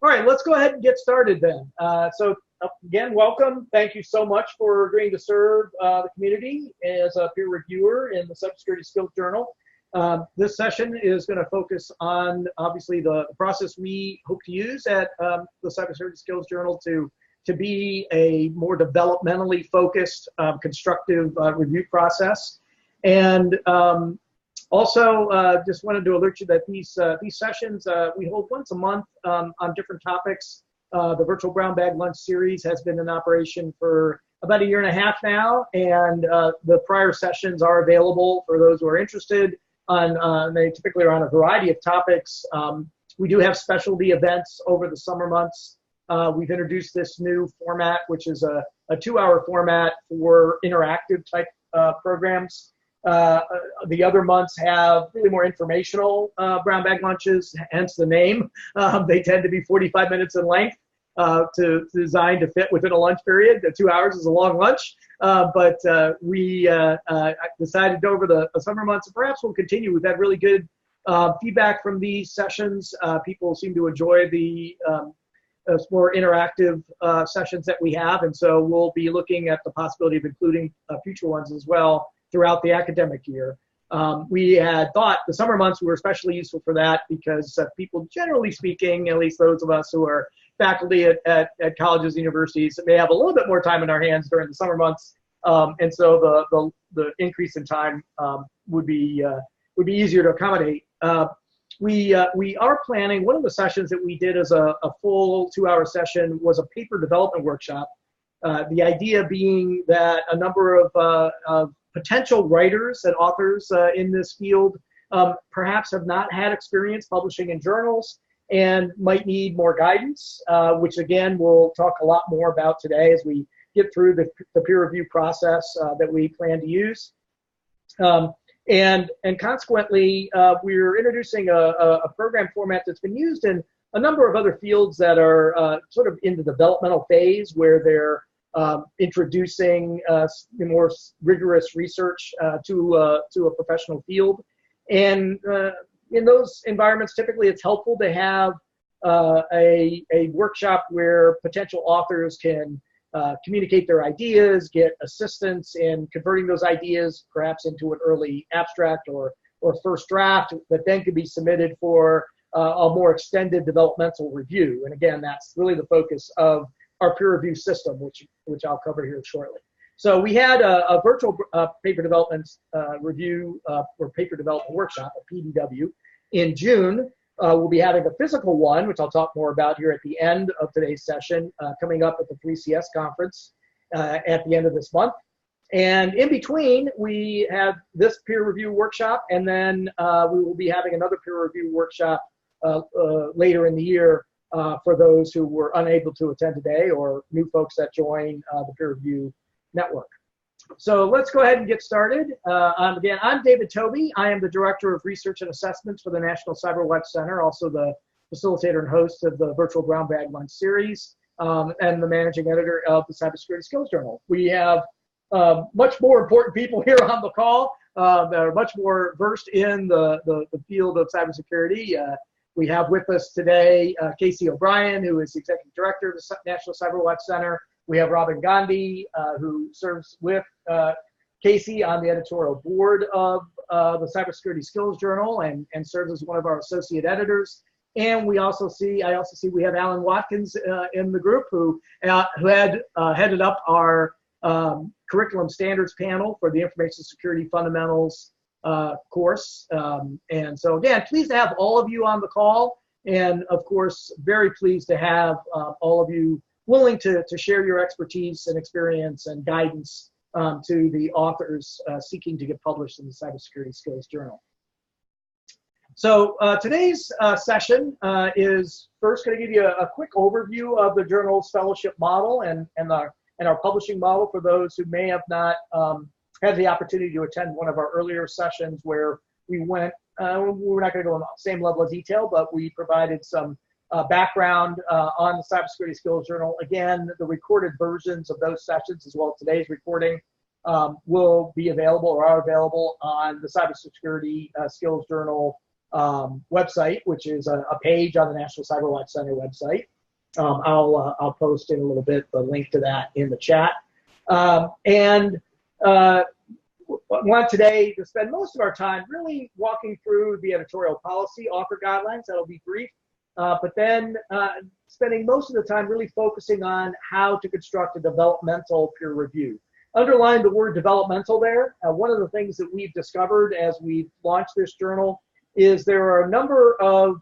All right, let's go ahead and get started then. Again, welcome. Thank you so much for agreeing to serve the community as a peer reviewer in the Cybersecurity Skills Journal. This session is going to focus on, obviously, the process we hope to use at the Cybersecurity Skills Journal to be a more developmentally focused, constructive review process. And also, just wanted to alert you that these sessions we hold once a month on different topics. The Virtual Brown Bag Lunch series has been in operation for about 1.5 years now, and the prior sessions are available for those who are interested. They typically are on a variety of topics. We do have specialty events over the summer months. We've introduced this new format, which is a 2-hour format for interactive type programs. The other months have really more informational brown bag lunches, hence the name. They tend to be 45 minutes in length, designed to fit within a lunch period. 2 hours is a long lunch, but we decided over the summer months, and perhaps we'll continue. We've had really good feedback from these sessions. People seem to enjoy the more interactive sessions that we have, and so we'll be looking at the possibility of including future ones as well throughout the academic year. We had thought the summer months were especially useful for that because people, generally speaking, at least those of us who are faculty at colleges and universities, may have a little bit more time in our hands during the summer months, and so the increase in time would be easier to accommodate. We are planning, one of the sessions that we did as a full 2-hour session was a paper development workshop. The idea being that a number of potential writers and authors in this field perhaps have not had experience publishing in journals and might need more guidance, which again we'll talk a lot more about today as we get through the peer review process that we plan to use. And consequently, we're introducing a program format that's been used in a number of other fields that are sort of in the developmental phase, where they're introducing more rigorous research to a professional field. And in those environments, typically it's helpful to have a workshop where potential authors can communicate their ideas, get assistance in converting those ideas perhaps into an early abstract or first draft that then could be submitted for a more extended developmental review. And again, that's really the focus of our peer review system, which I'll cover here shortly. So we had a virtual paper development review or paper development workshop, a PDW, in June. We'll be having a physical one, which I'll talk more about here at the end of today's session, coming up at the 3CS conference at the end of this month. And in between, we have this peer review workshop, and then we will be having another peer review workshop later in the year for those who were unable to attend today or new folks that join the peer review network. So let's go ahead and get started. Again, I'm David Toby. I am the Director of Research and Assessments for the National CyberWatch Center, also the facilitator and host of the Virtual Brown Bag Lunch series, and the Managing Editor of the Cybersecurity Skills Journal. We have much more important people here on the call that are much more versed in the field of cybersecurity. We have with us today Casey O'Brien, who is the Executive Director of the National CyberWatch Center. We have Robin Gandhi, who serves with Casey on the editorial board of the Cybersecurity Skills Journal and serves as one of our associate editors. And I also see we have Alan Watkins in the group who had headed up our curriculum standards panel for the Information Security Fundamentals course. And so again, pleased to have all of you on the call, and of course, very pleased to have all of you willing to share your expertise and experience and guidance to the authors seeking to get published in the Cybersecurity Skills Journal. So today's session is first going to give you a quick overview of the journal's fellowship model and our publishing model for those who may have not had the opportunity to attend one of our earlier sessions where we went, we're not going to go in the same level of detail, but we provided some background on the Cybersecurity Skills Journal. Again, the recorded versions of those sessions, as well as today's recording, will be available or are available on the Cybersecurity Skills Journal website, which is a page on the National CyberWatch Center website. I'll post in a little bit the link to that in the chat. I want today to spend most of our time really walking through the editorial policy author guidelines. That'll be brief, but then spending most of the time really focusing on how to construct a developmental peer review. Underline the word developmental there. One of the things that we've discovered as we've launched this journal is there are a number of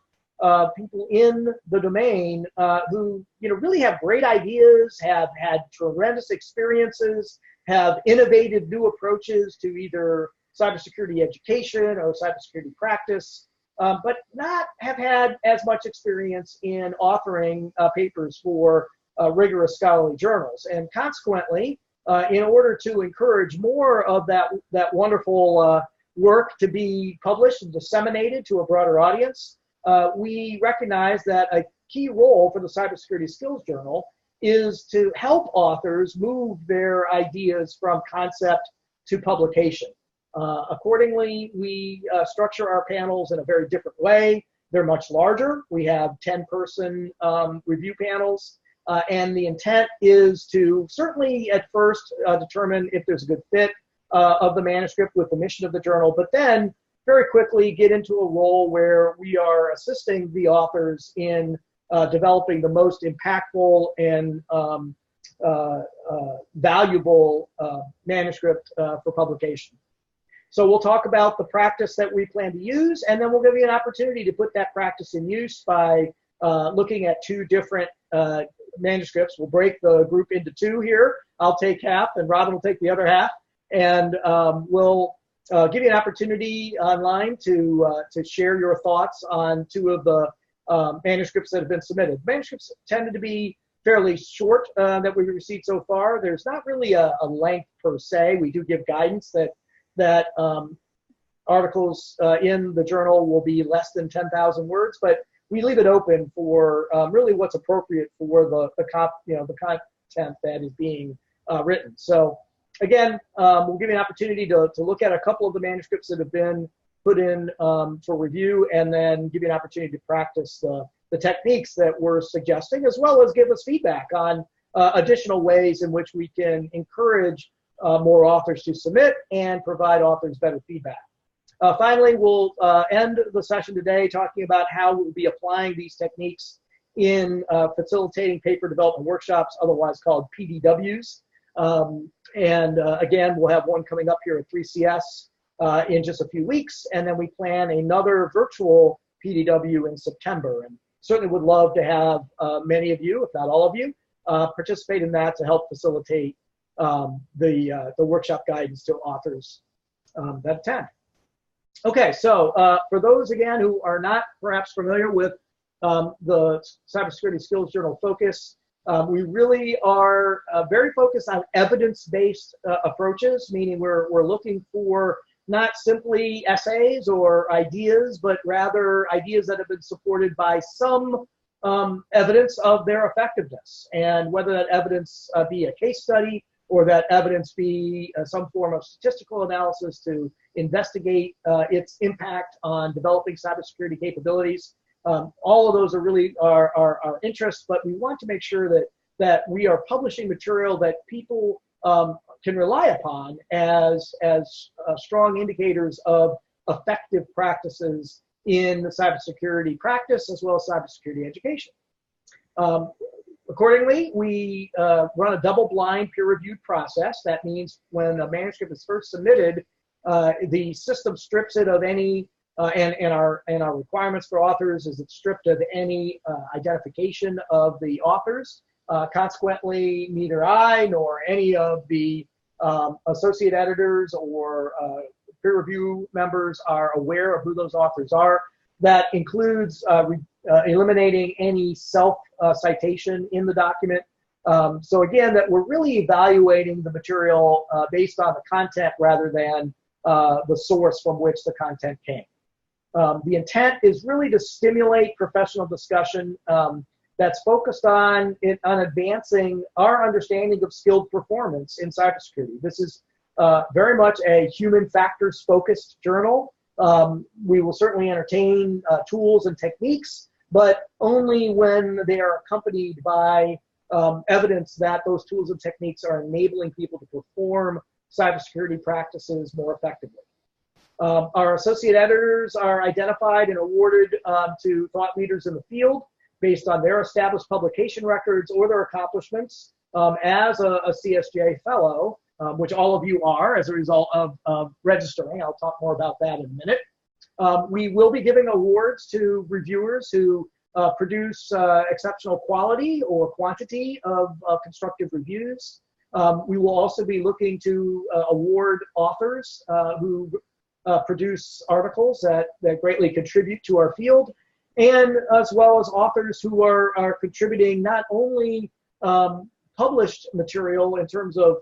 people in the domain who really have great ideas, have had tremendous experiences, have innovative new approaches to either cybersecurity education or cybersecurity practice, but not have had as much experience in authoring papers for rigorous scholarly journals. And consequently, in order to encourage more of that wonderful work to be published and disseminated to a broader audience, we recognize that a key role for the Cybersecurity Skills Journal is to help authors move their ideas from concept to publication. Accordingly, we structure our panels in a very different way. They're much larger. We have 10-person review panels, and the intent is to certainly at first determine if there's a good fit of the manuscript with the mission of the journal, but then very quickly get into a role where we are assisting the authors in developing the most impactful and valuable manuscript for publication. So we'll talk about the practice that we plan to use, and then we'll give you an opportunity to put that practice in use by looking at two different manuscripts. We'll break the group into two here. I'll take half, and Robin will take the other half, and we'll give you an opportunity online to share your thoughts on two of the manuscripts that have been submitted. Manuscripts tended to be fairly short that we've received so far. There's not really a length per se. We do give guidance that articles in the journal will be less than 10,000 words, but we leave it open for really what's appropriate for the content that is being written. So again, we'll give you an opportunity to look at a couple of the manuscripts that have been put in for review, and then give you an opportunity to practice the techniques that we're suggesting, as well as give us feedback on additional ways in which we can encourage more authors to submit and provide authors better feedback. Finally, we'll end the session today talking about how we'll be applying these techniques in facilitating paper development workshops, otherwise called PDWs. Again, we'll have one coming up here at 3CS in just a few weeks, and then we plan another virtual PDW in September. And certainly would love to have many of you, if not all of you, participate in that to help facilitate the workshop guidance to authors that attend. Okay, so for those, again, who are not perhaps familiar with the Cybersecurity Skills Journal focus, we really are very focused on evidence-based approaches, meaning we're looking for not simply essays or ideas, but rather ideas that have been supported by some evidence of their effectiveness. And whether that evidence be a case study or that evidence be some form of statistical analysis to investigate its impact on developing cybersecurity capabilities. All of those are really our interests, but we want to make sure that we are publishing material that people can rely upon as strong indicators of effective practices in the cybersecurity practice as well as cybersecurity education. Accordingly, we run a double-blind peer-reviewed process. That means when a manuscript is first submitted, the system strips it of any, and our requirements for authors is it's stripped of any identification of the authors. Consequently, neither I nor any of the associate editors or peer review members are aware of who those authors are. That includes eliminating any self-citation in the document. So again, that we're really evaluating the material based on the content rather than the source from which the content came. The intent is really to stimulate professional discussion that's focused on advancing our understanding of skilled performance in cybersecurity. This is very much a human factors focused journal. We will certainly entertain tools and techniques, but only when they are accompanied by evidence that those tools and techniques are enabling people to perform cybersecurity practices more effectively. Our associate editors are identified and awarded to thought leaders in the field based on their established publication records or their accomplishments as a CSJ fellow, which all of you are as a result of registering. I'll talk more about that in a minute. We will be giving awards to reviewers who produce exceptional quality or quantity of constructive reviews. We will also be looking to award authors who produce articles that greatly contribute to our field, and as well as authors who are contributing not only published material in terms of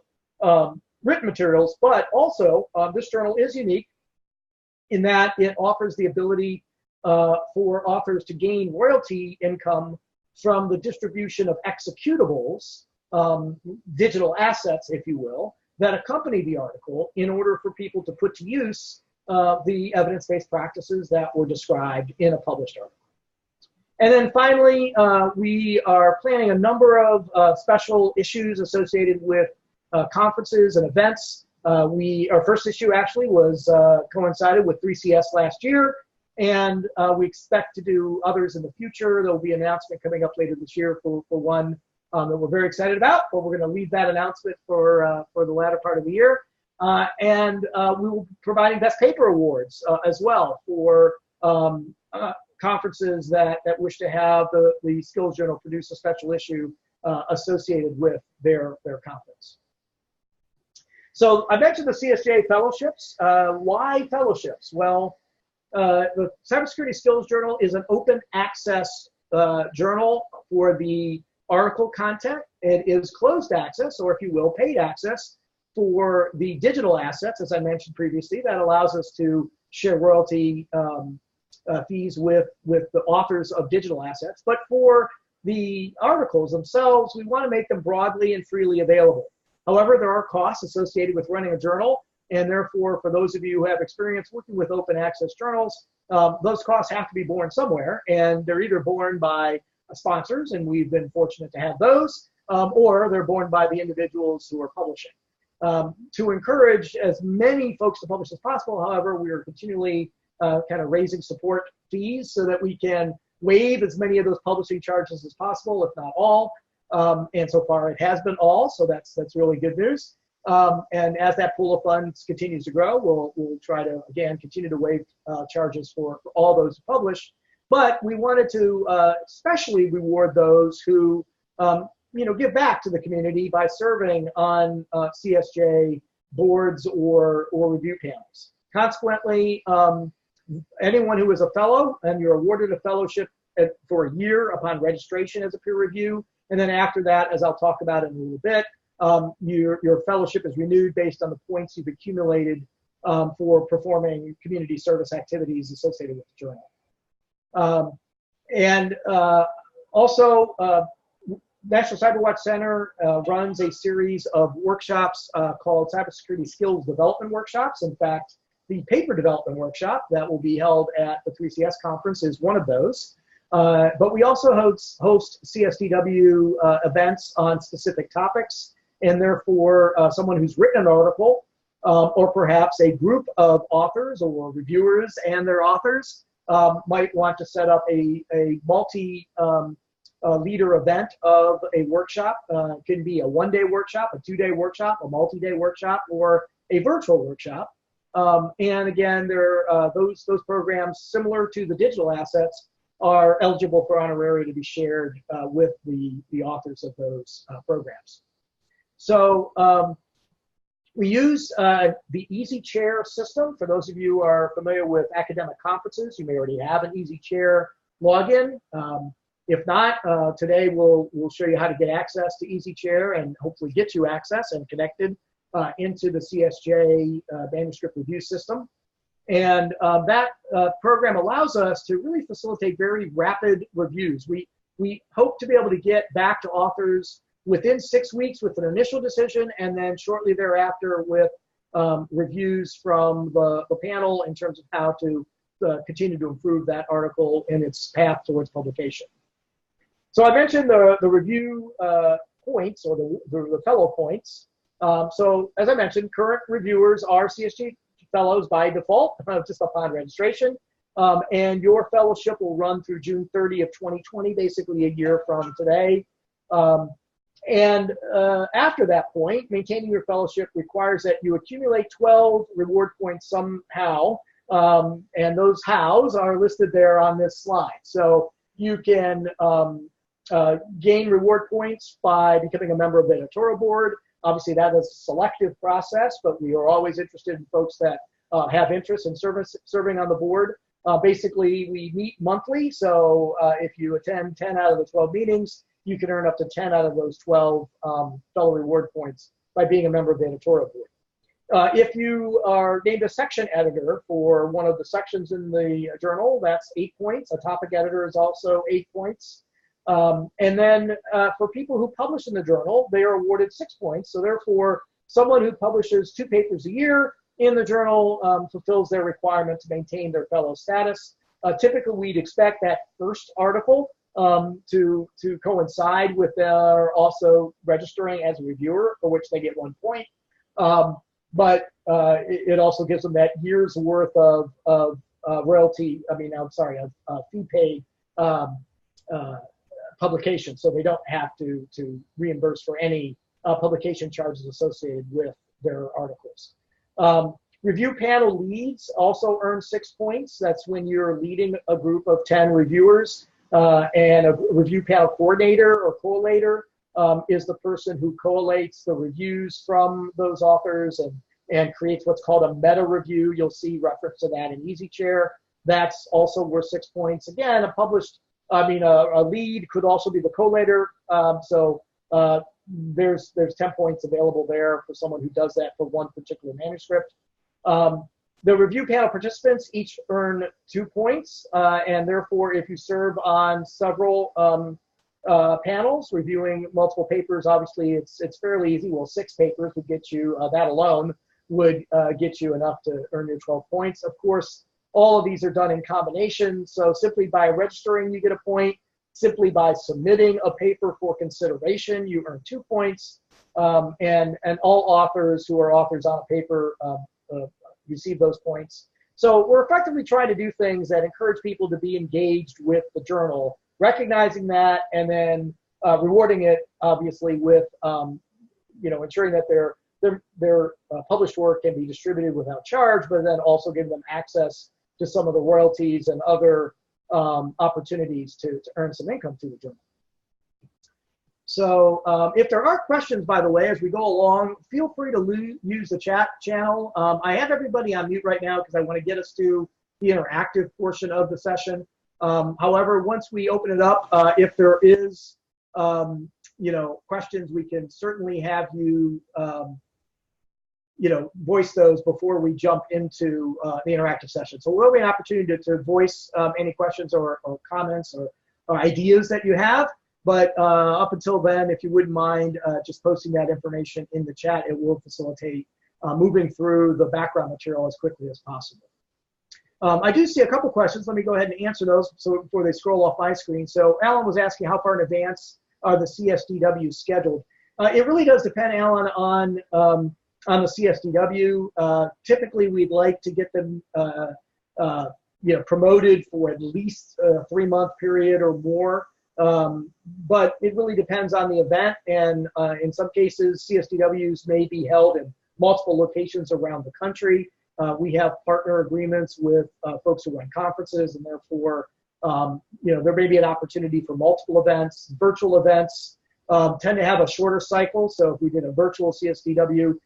written materials, but also this journal is unique in that it offers the ability for authors to gain royalty income from the distribution of executables, digital assets, if you will, that accompany the article in order for people to put to use the evidence-based practices that were described in a published article. And then finally, we are planning a number of special issues associated with conferences and events. Our first issue actually was coincided with 3CS last year, and we expect to do others in the future. There will be an announcement coming up later this year for one that we're very excited about, but we're going to leave that announcement for the latter part of the year. And we will be providing Best Paper Awards as well for conferences that wish to have the Skills Journal produce a special issue associated with their conference. So I mentioned the CSJ fellowships. Why fellowships? Well, the Cybersecurity Skills Journal is an open access journal for the article content. It is closed access, or if you will, paid access for the digital assets, as I mentioned previously. That allows us to share royalty fees with the authors of digital assets. But for the articles themselves, we want to make them broadly and freely available. However, there are costs associated with running a journal, and therefore, for those of you who have experience working with open access journals, those costs have to be borne somewhere, and they're either borne by sponsors, and we've been fortunate to have those, or they're borne by the individuals who are publishing. To encourage as many folks to publish as possible, however, we are continually kind of raising support fees so that we can waive as many of those publishing charges as possible, if not all. And so far it has been all, so that's really good news. And as that pool of funds continues to grow, we'll try to, again, continue to waive charges for all those who publish. But we wanted to especially reward those who give back to the community by serving on CSJ boards or review panels. Consequently, anyone who is a fellow, and you're awarded a fellowship for a year upon registration as a peer review, and then after that, as I'll talk about in a little bit, your fellowship is renewed based on the points you've accumulated for performing community service activities associated with the journal. Also, National CyberWatch Center runs a series of workshops called Cybersecurity Skills Development Workshops. In fact, the paper development workshop that will be held at the 3CS conference is one of those. But we also host CSDW events on specific topics, and therefore someone who's written an article or perhaps a group of authors or reviewers and their authors might want to set up a multi-leader event of a workshop. It can be a one-day workshop, a two-day workshop, a multi-day workshop, or a virtual workshop. And again, those programs, similar to the digital assets, are eligible for honoraria to be shared with the authors of those programs. So we use the EasyChair system. For those of you who are familiar with academic conferences, you may already have an EasyChair login. If not, today we'll show you how to get access to EasyChair and hopefully get you access and connected into the CSJ manuscript review system. And that program allows us to really facilitate very rapid reviews. We hope to be able to get back to authors within 6 weeks with an initial decision, and then shortly thereafter with reviews from the panel in terms of how to continue to improve that article in its path towards publication. So I mentioned the review points, or the fellow points. So as I mentioned, current reviewers are CSJ fellows by default, just upon registration. And your fellowship will run through June 30 of 2020, basically a year from today. After that point, maintaining your fellowship requires that you accumulate 12 reward points somehow. And those hows are listed there on this slide. So you can gain reward points by becoming a member of the editorial board. Obviously, that is a selective process, but we are always interested in folks that have interest in serving on the board. Basically, we meet monthly, so if you attend 10 out of the 12 meetings, you can earn up to 10 out of those 12 fellow reward points by being a member of the editorial board. If you are named a section editor for one of the sections in the journal, that's 8 points. A topic editor is also 8 points. And then for people who publish in the journal, they are awarded 6 points. So therefore, someone who publishes 2 papers a year in the journal fulfills their requirement to maintain their fellow status. Typically, we'd expect that first article to coincide with their also registering as a reviewer, for which they get 1 point. But it also gives them that year's worth of royalty, of fee paid publication, so they don't have to reimburse for any publication charges associated with their articles. Review panel leads also earn 6 points. That's when you're leading a group of 10 reviewers, and a review panel coordinator or collator is the person who collates the reviews from those authors and creates what's called a meta review. You'll see reference to that in EasyChair. That's also worth 6 points. Again, a lead could also be the collator. There's 10 points available there for someone who does that for one particular manuscript. The review panel participants each earn 2 points, and therefore, if you serve on several panels reviewing multiple papers, obviously it's fairly easy. Well, 6 papers would get you, that alone would get you enough to earn your 12 points. Of course, all of these are done in combination, so simply by registering, you get a point. Simply by submitting a paper for consideration, you earn 2 points. And all authors who are authors on a paper receive those points. So we're effectively trying to do things that encourage people to be engaged with the journal, recognizing that, and then rewarding it, obviously, with ensuring that their published work can be distributed without charge, but then also give them access to some of the royalties and other opportunities to earn some income through the journal. So if there are questions, by the way, as we go along, feel free to use the chat channel. I have everybody on mute right now because I want to get us to the interactive portion of the session. However, once we open it up, if there is, questions, we can certainly have you, voice those before we jump into the interactive session. So we'll have an opportunity to voice any questions or comments or ideas that you have. But up until then, if you wouldn't mind just posting that information in the chat, it will facilitate moving through the background material as quickly as possible. I do see a couple questions. Let me go ahead and answer those before they scroll off my screen. So Alan was asking how far in advance are the CSDWs scheduled. It really does depend, Alan, on the CSDW. Typically, we'd like to get them promoted for at least a 3-month period or more. But it really depends on the event, and in some cases, CSDWs may be held in multiple locations around the country. We have partner agreements with folks who run conferences, and therefore, there may be an opportunity for multiple events. Virtual events tend to have a shorter cycle, so if we did a virtual CSDW,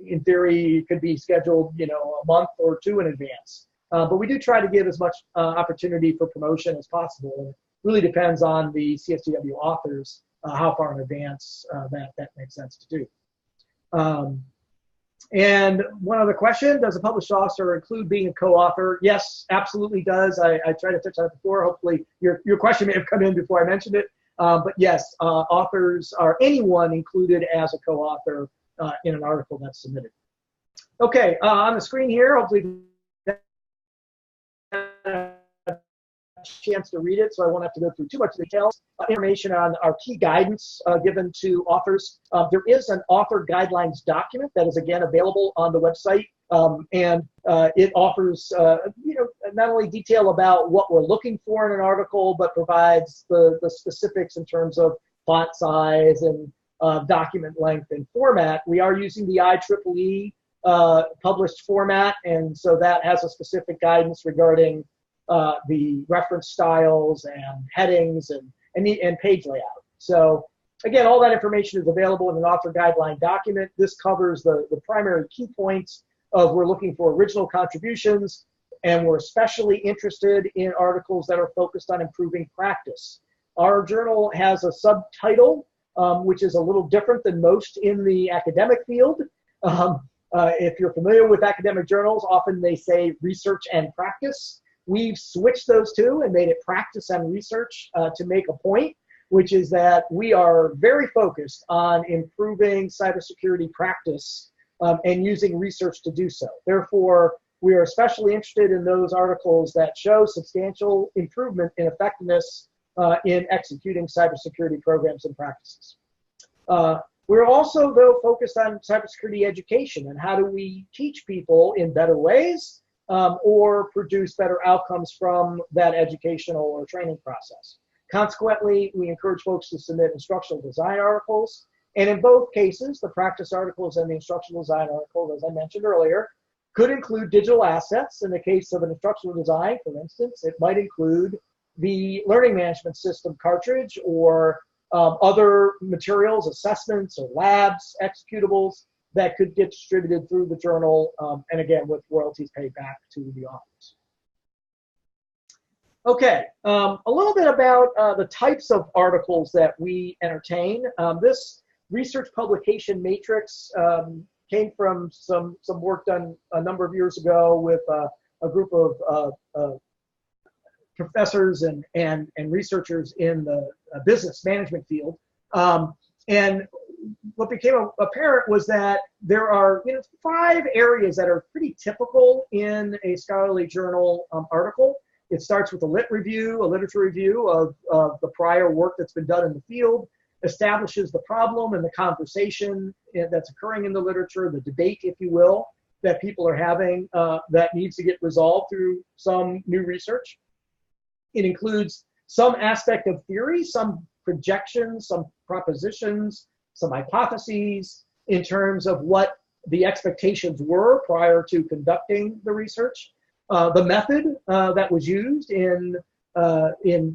in theory, it could be scheduled, a month or 2 in advance. But we do try to give as much opportunity for promotion as possible. And really depends on the CSDW authors how far in advance that makes sense to do. And one other question, does a published author include being a co-author? Yes, absolutely does. I tried to touch on it before. Hopefully your question may have come in before I mentioned it. But yes, authors are anyone included as a co-author in an article that's submitted. Okay, on the screen here, hopefully chance to read it, so I won't have to go through too much details. Information on our key guidance given to authors. There is an author guidelines document that is again available on the website, and it offers not only detail about what we're looking for in an article, but provides the specifics in terms of font size and document length and format. We are using the IEEE published format, and so that has a specific guidance regarding the reference styles and headings and page layout. So again, all that information is available in an author guideline document. This covers the primary key points of we're looking for original contributions, and we're especially interested in articles that are focused on improving practice. Our journal has a subtitle, which is a little different than most in the academic field. If you're familiar with academic journals, often they say research and practice. We've switched those two and made it practice and research to make a point, which is that we are very focused on improving cybersecurity practice and using research to do so. Therefore, we are especially interested in those articles that show substantial improvement in effectiveness in executing cybersecurity programs and practices. We're also, though, focused on cybersecurity education and how do we teach people in better ways or produce better outcomes from that educational or training process. Consequently, we encourage folks to submit instructional design articles. And in both cases, the practice articles and the instructional design articles, as I mentioned earlier, could include digital assets. In the case of an instructional design, for instance, it might include the learning management system cartridge or other materials, assessments or labs, executables that could get distributed through the journal, and again, with royalties paid back to the authors. Okay, a little bit about the types of articles that we entertain. This research publication matrix came from some work done a number of years ago with a group of professors and researchers in the business management field. And what became apparent was that there are 5 areas that are pretty typical in a scholarly journal article. It starts with a lit review, a literature review of the prior work that's been done in the field, establishes the problem and the conversation that's occurring in the literature, the debate, if you will, that people are having that needs to get resolved through some new research. It includes some aspect of theory, some projections, some propositions, some hypotheses in terms of what the expectations were prior to conducting the research, the method that was used in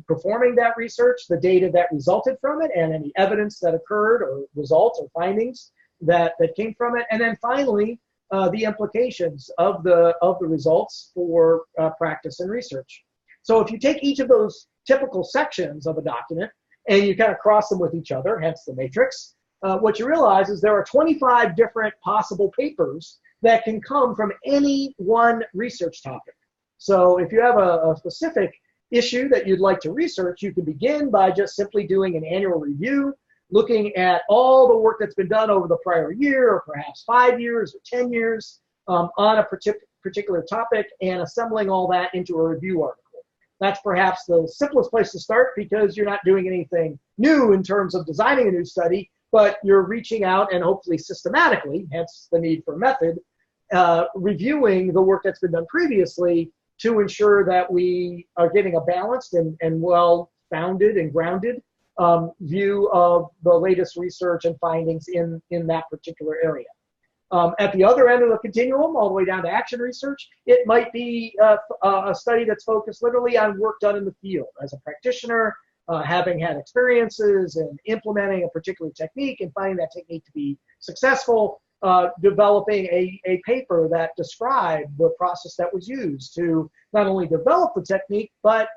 performing that research, the data that resulted from it, and any evidence that occurred or results or findings that came from it, and then finally the implications of the results for practice and research. So if you take each of those typical sections of a document and you kind of cross them with each other, hence the matrix, what you realize is there are 25 different possible papers that can come from any one research topic. So if you have a specific issue that you'd like to research, you can begin by just simply doing an annual review, looking at all the work that's been done over the prior year, or perhaps 5 years or 10 years on a particular topic, and assembling all that into a review article. That's perhaps the simplest place to start because you're not doing anything new in terms of designing a new study, but you're reaching out and hopefully systematically, hence the need for method, reviewing the work that's been done previously to ensure that we are getting a balanced and well-founded and grounded view of the latest research and findings in that particular area. At the other end of the continuum, all the way down to action research, it might be a study that's focused literally on work done in the field as a practitioner, having had experiences in implementing a particular technique and finding that technique to be successful, developing a paper that described the process that was used to not only develop the technique, but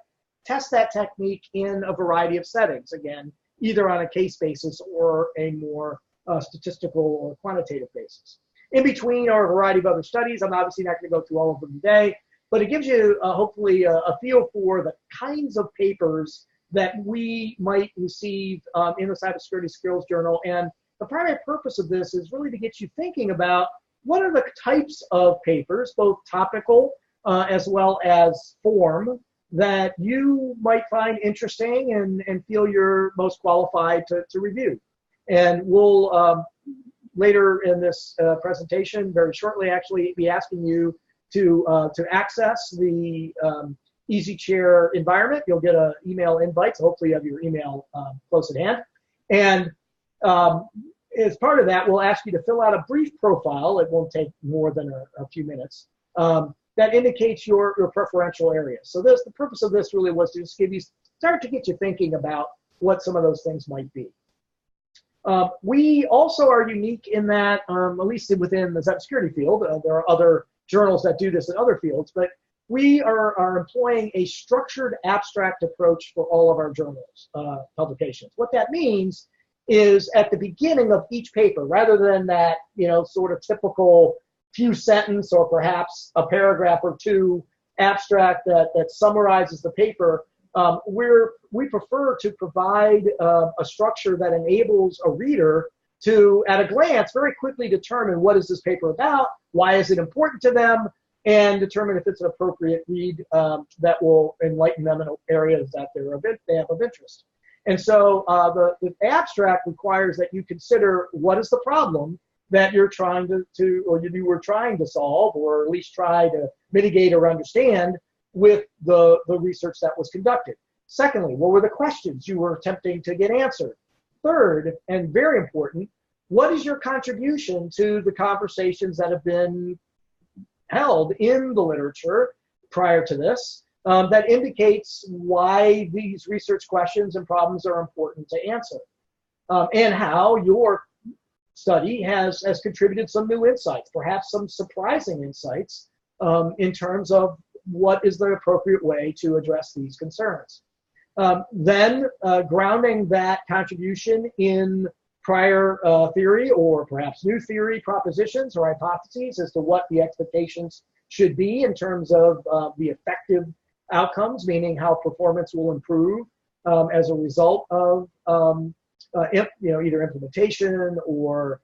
test that technique in a variety of settings, again, either on a case basis or a more statistical or quantitative basis. In between are a variety of other studies. I'm obviously not going to go through all of them today, but it gives you hopefully a feel for the kinds of papers that we might receive in the Cybersecurity Skills Journal. And the primary purpose of this is really to get you thinking about what are the types of papers, both topical as well as form, that you might find interesting and feel you're most qualified to review. And we'll later in this presentation, very shortly actually, be asking you to access the EasyChair environment. You'll get an email invite, so hopefully you have your email close at hand. And as part of that, we'll ask you to fill out a brief profile. It won't take more than a few minutes. That indicates your preferential area. So the purpose of this really was to just start to get you thinking about what some of those things might be. We also are unique in that, at least within the cybersecurity field, there are other journals that do this in other fields, but we are employing a structured abstract approach for all of our journals publications. What that means is at the beginning of each paper, rather than that, sort of typical few sentence or perhaps a paragraph or two abstract that summarizes the paper, we prefer to provide a structure that enables a reader to, at a glance, very quickly determine what is this paper about, why is it important to them, and determine if it's an appropriate read that will enlighten them in areas that they have of interest. And so the abstract requires that you consider what is the problem that you're trying or you were trying to solve, or at least try to mitigate or understand with the research that was conducted. Secondly, what were the questions you were attempting to get answered? Third, and very important, what is your contribution to the conversations that have been held in the literature prior to this that indicates why these research questions and problems are important to answer, and how your study has contributed some new insights, perhaps some surprising insights in terms of what is the appropriate way to address these concerns. Then grounding that contribution in prior theory or perhaps new theory propositions or hypotheses as to what the expectations should be in terms of the effective outcomes, meaning how performance will improve as a result of either implementation or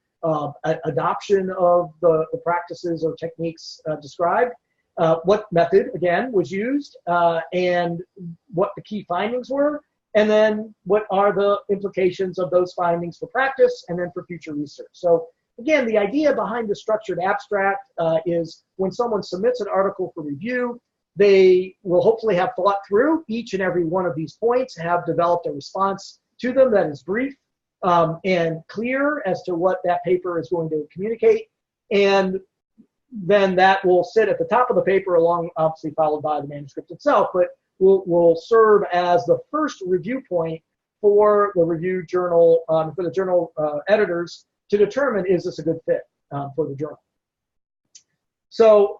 adoption of the practices or techniques described. What method, again, was used, and what the key findings were, and then what are the implications of those findings for practice and then for future research. So again, the idea behind the structured abstract is when someone submits an article for review, they will hopefully have thought through each and every one of these points, have developed a response to them that is brief and clear as to what that paper is going to communicate, and then that will sit at the top of the paper along, obviously followed by the manuscript itself, but will serve as the first review point for the review journal, for the journal editors to determine, is this a good fit for the journal? So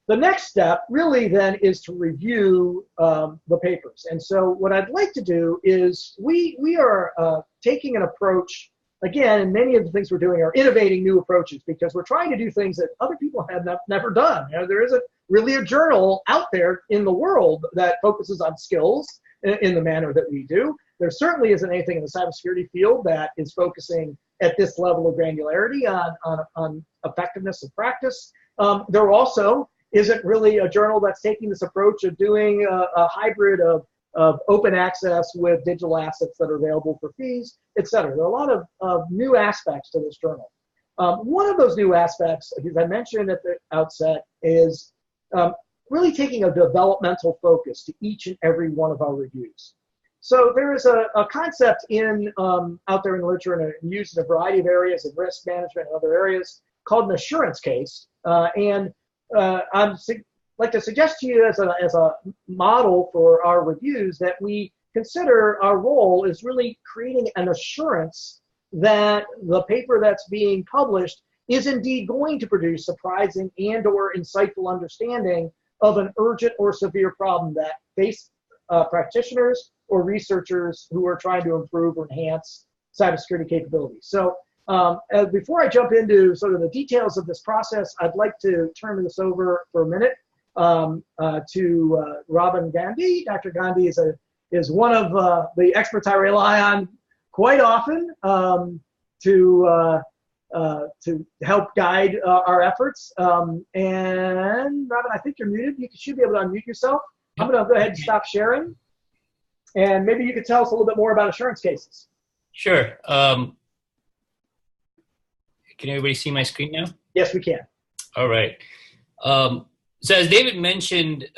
the next step really then is to review the papers. And so what I'd like to do is we are taking an approach. Again, and many of the things we're doing are innovating new approaches because we're trying to do things that other people have never done. There isn't really a journal out there in the world that focuses on skills in the manner that we do. There certainly isn't anything in the cybersecurity field that is focusing at this level of granularity on effectiveness of practice. There also isn't really a journal that's taking this approach of doing a hybrid of open access with digital assets that are available for fees, et cetera. There are a lot of new aspects to this journal. One of those new aspects, as I mentioned at the outset, is really taking a developmental focus to each and every one of our reviews. So there is a concept out there in the literature and used in a variety of areas of risk management and other areas called an assurance case. I'd like to suggest to you as a model for our reviews that we consider our role is really creating an assurance that the paper that's being published is indeed going to produce surprising and or insightful understanding of an urgent or severe problem that face practitioners or researchers who are trying to improve or enhance cybersecurity capabilities. So before I jump into sort of the details of this process, I'd like to turn this over for a minute to Robin Gandhi. Dr. Gandhi is one of the experts I rely on quite often to help guide our efforts. And Robin, I think you're muted. You should be able to unmute yourself. I'm going to go ahead and stop sharing. And maybe you could tell us a little bit more about assurance cases. Sure. Can everybody see my screen now? Yes, we can. All right. So as David mentioned,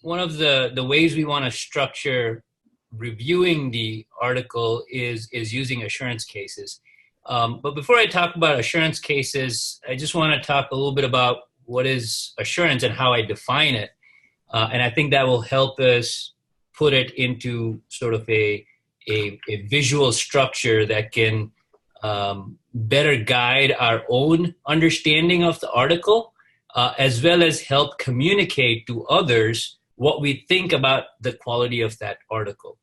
one of the ways we want to structure reviewing the article is using assurance cases. But before I talk about assurance cases, I just want to talk a little bit about what is assurance and how I define it. And I think that will help us put it into sort of a visual structure that can better guide our own understanding of the article, as well as help communicate to others what we think about the quality of that article.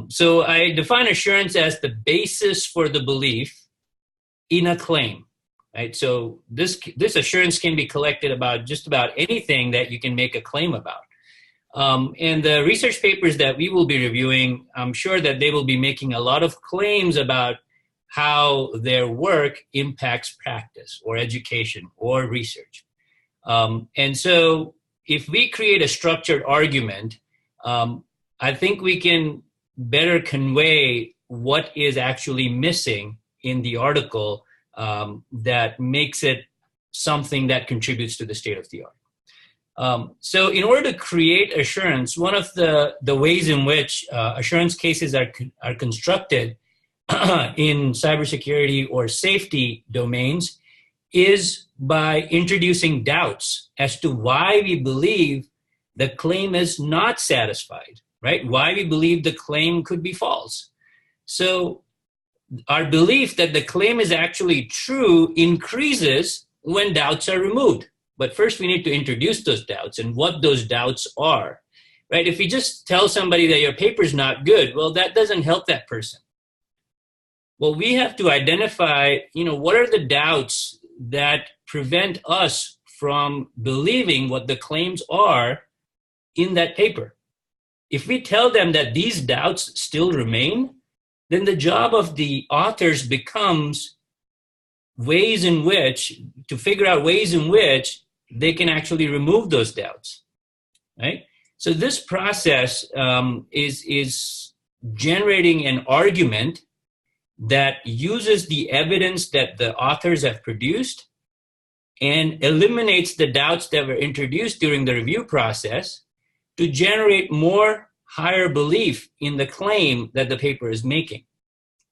So I define assurance as the basis for the belief in a claim, right? So this assurance can be collected about just about anything that you can make a claim about. And the research papers that we will be reviewing, I'm sure that they will be making a lot of claims about how their work impacts practice or education or research. And so if we create a structured argument, I think we can better convey what is actually missing in the article that makes it something that contributes to the state of the art. So in order to create assurance, one of the ways in which assurance cases are constructed in cybersecurity or safety domains is by introducing doubts as to why we believe the claim is not satisfied, right? Why we believe the claim could be false. So our belief that the claim is actually true increases when doubts are removed. But first we need to introduce those doubts and what those doubts are, right? If you just tell somebody that your paper's not good, well, that doesn't help that person. Well, we have to identify, what are the doubts that prevent us from believing what the claims are in that paper. If we tell them that these doubts still remain, then the job of the authors becomes to figure out ways in which they can actually remove those doubts, right? So this process is generating an argument that uses the evidence that the authors have produced and eliminates the doubts that were introduced during the review process to generate more higher belief in the claim that the paper is making,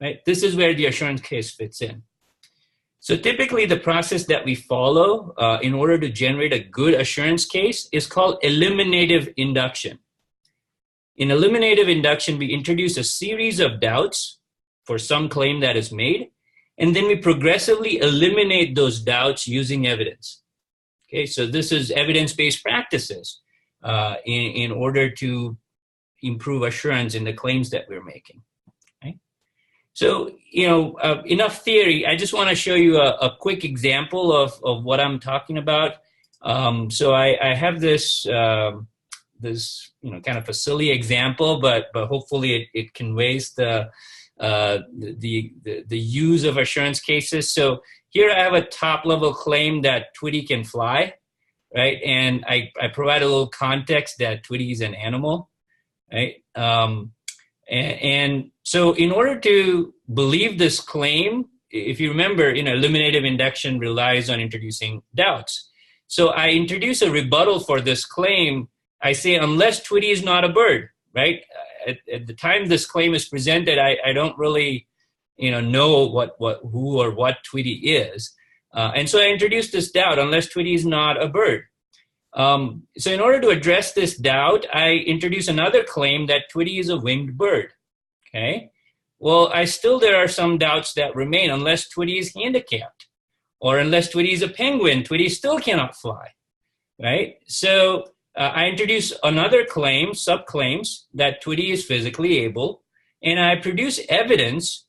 right? This is where the assurance case fits in. So typically the process that we follow in order to generate a good assurance case is called eliminative induction. In eliminative induction, we introduce a series of doubts for some claim that is made, and then we progressively eliminate those doubts using evidence. Okay, so this is evidence-based practices in order to improve assurance in the claims that we're making. Okay? So, enough theory. I just want to show you a quick example of what I'm talking about. So I have this kind of a silly example, but hopefully it conveys the use of assurance cases. So here I have a top level claim that Twitty can fly, right? And I provide a little context that Twitty is an animal, right? And so in order to believe this claim, if you remember, eliminative induction relies on introducing doubts. So I introduce a rebuttal for this claim. I say, unless Twitty is not a bird, right? At the time this claim is presented, I don't really, know who or what Twitty is. And so I introduced this doubt, unless Twitty is not a bird. So in order to address this doubt, I introduce another claim that Twitty is a winged bird, okay? Well, there are some doubts that remain, unless Twitty is handicapped, or unless Twitty is a penguin, Twitty still cannot fly, right? So I introduce another claim, subclaims, that Twitty is physically able, and I produce evidence,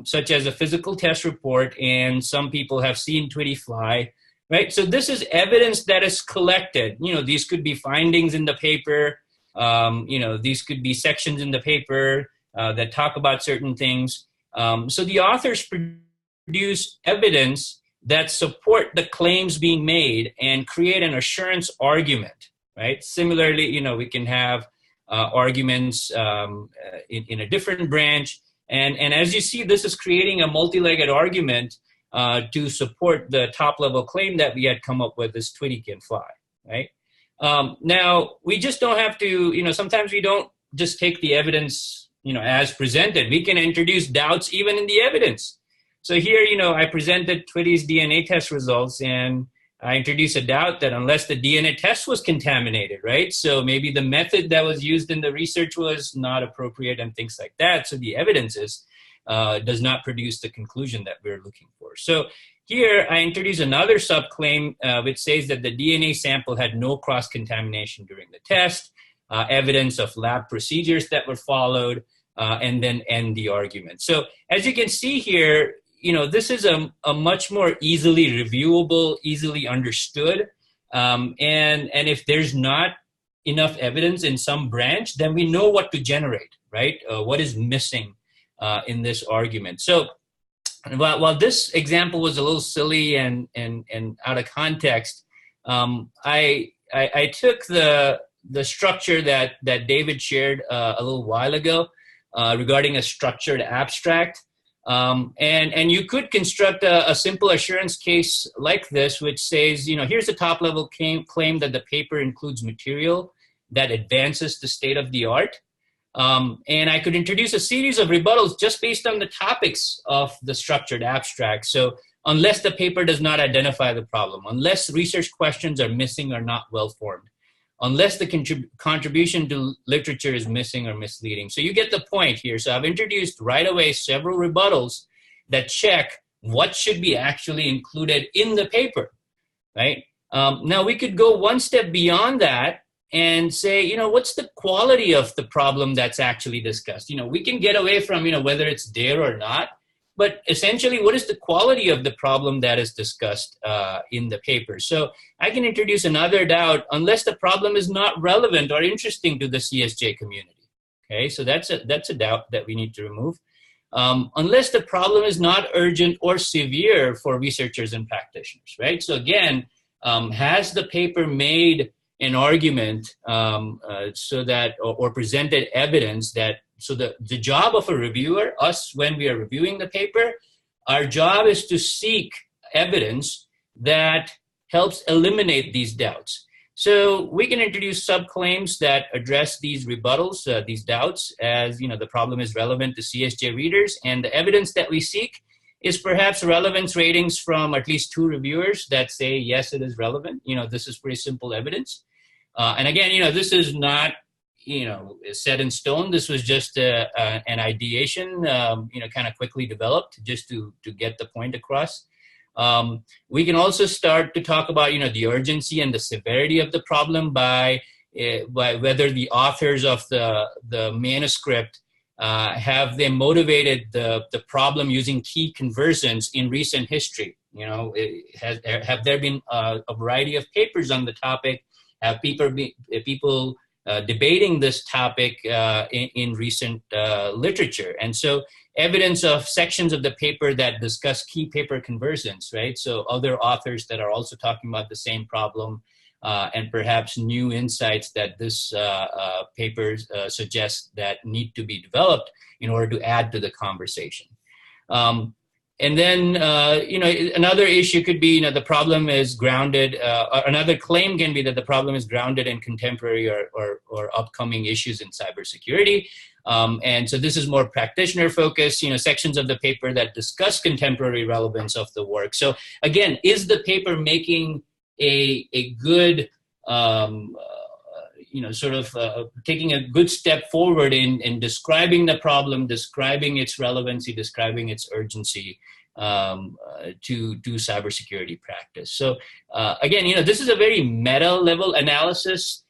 such as a physical test report, and some people have seen Twitty fly, right? So this is evidence that is collected. These could be findings in the paper, these could be sections in the paper that talk about certain things. So the authors produce evidence that support the claims being made and create an assurance argument. right? Similarly, we can have arguments in a different branch. And as you see, this is creating a multi-legged argument to support the top-level claim that we had come up with, this Twitty can fly, right? Now, we just don't have to, sometimes we don't just take the evidence, as presented. We can introduce doubts even in the evidence. So here, I presented Twitty's DNA test results, and I introduced a doubt that unless the DNA test was contaminated, right? So maybe the method that was used in the research was not appropriate and things like that. So the evidence does not produce the conclusion that we're looking for. So here I introduce another subclaim which says that the DNA sample had no cross-contamination during the test, evidence of lab procedures that were followed, and then end the argument. So as you can see here, this is a much more easily reviewable, easily understood. And if there's not enough evidence in some branch, then we know what to generate, right? What is missing in this argument. So while this example was a little silly and out of context, I took the structure that David shared a little while ago regarding a structured abstract. And you could construct a simple assurance case like this, which says, here's a top-level claim that the paper includes material that advances the state of the art. And I could introduce a series of rebuttals just based on the topics of the structured abstract. So unless the paper does not identify the problem, unless research questions are missing or not well-formed, unless the contribution to literature is missing or misleading. So you get the point here. So I've introduced right away several rebuttals that check what should be actually included in the paper, right? Now we could go one step beyond that and say, what's the quality of the problem that's actually discussed? We can get away from, whether it's there or not, but essentially, what is the quality of the problem that is discussed in the paper? So I can introduce another doubt unless the problem is not relevant or interesting to the CSJ community. Okay, so that's a doubt that we need to remove. Unless the problem is not urgent or severe for researchers and practitioners, right? So again, has the paper made an argument so that, or presented evidence that, so the job of a reviewer, us when we are reviewing the paper, our job is to seek evidence that helps eliminate these doubts. So we can introduce subclaims that address these rebuttals, these doubts, as the problem is relevant to CSJ readers, and the evidence that we seek is perhaps relevance ratings from at least 2 reviewers that say, yes, it is relevant. This is pretty simple evidence. And again, this is not, set in stone. This was just an ideation, kind of quickly developed just to get the point across. We can also start to talk about, the urgency and the severity of the problem by whether the authors of the manuscript have they motivated the problem using key conversions in recent history. Have there been a variety of papers on the topic? Have people debating this topic in recent literature? And so evidence of sections of the paper that discuss key paper conversions, right? So other authors that are also talking about the same problem and perhaps new insights that this paper suggests that need to be developed in order to add to the conversation. And then, another issue could be, the problem is grounded, another claim can be that the problem is grounded in contemporary or upcoming issues in cybersecurity. And so this is more practitioner focused, sections of the paper that discuss contemporary relevance of the work. So again, is the paper making a good, taking a good step forward in describing the problem, describing its relevancy, describing its urgency to cybersecurity practice. So again, this is a very meta level analysis.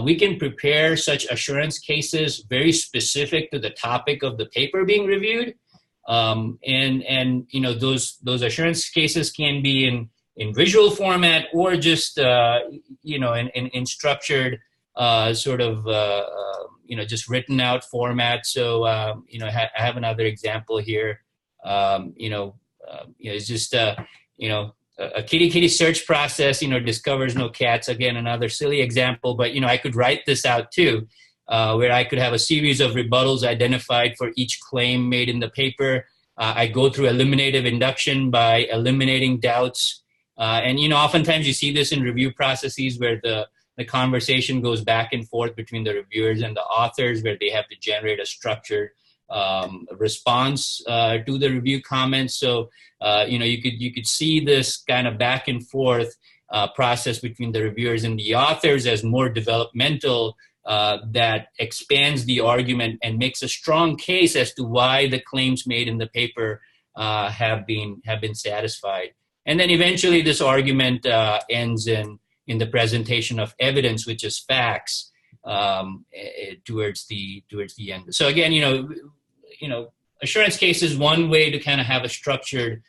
We can prepare such assurance cases very specific to the topic of the paper being reviewed. And those assurance cases can be in visual format or just, in structured just written out format. So, I have another example here. It's just, a kitty search process, discovers no cats. Again, another silly example, but, I could write this out too, where I could have a series of rebuttals identified for each claim made in the paper. I go through eliminative induction by eliminating doubts. And, oftentimes you see this in review processes where the conversation goes back and forth between the reviewers and the authors, where they have to generate a structured response to the review comments. So, you could see this kind of back and forth process between the reviewers and the authors as more developmental, that expands the argument and makes a strong case as to why the claims made in the paper have been satisfied. And then eventually this argument ends in the presentation of evidence, which is facts, towards the end. So again, assurance case is one way to kind of have a structured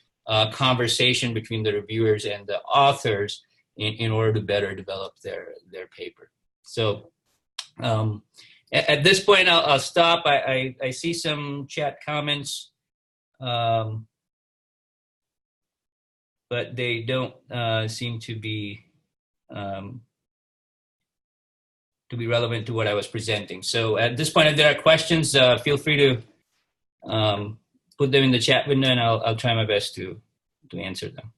conversation between the reviewers and the authors in order to better develop their paper. So at this point, I'll stop. I see some chat comments, but they don't seem to be relevant to what I was presenting. So at this point, if there are questions, feel free to put them in the chat window, and I'll try my best to answer them.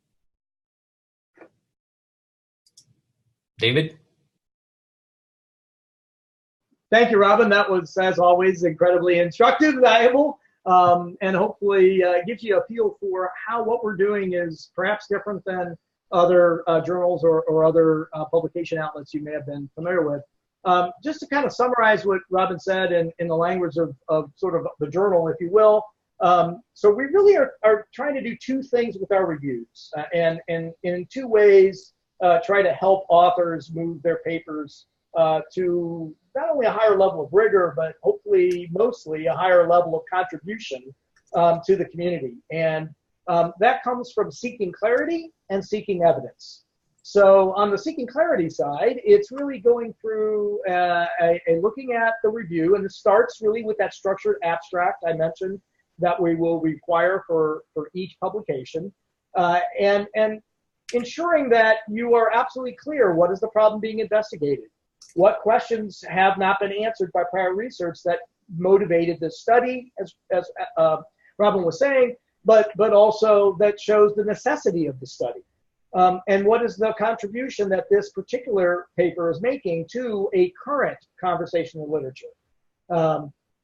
David? Thank you, Robin. That was, as always, incredibly instructive, valuable, and hopefully gives you a feel for how what we're doing is perhaps different than other journals or other publication outlets you may have been familiar with. Just to kind of summarize what Robin said in the language of sort of the journal, if you will. So we really are trying to do two things with our reviews, and in two ways try to help authors move their papers to not only a higher level of rigor, but hopefully mostly a higher level of contribution to the community. And that comes from seeking clarity and seeking evidence. So on the seeking clarity side, it's really going through looking at the review, and it starts really with that structured abstract I mentioned that we will require for each publication, and ensuring that you are absolutely clear what is the problem being investigated, what questions have not been answered by prior research that motivated this study, as Robin was saying, but also that shows the necessity of the study. And what is the contribution that this particular paper is making to a current conversational literature?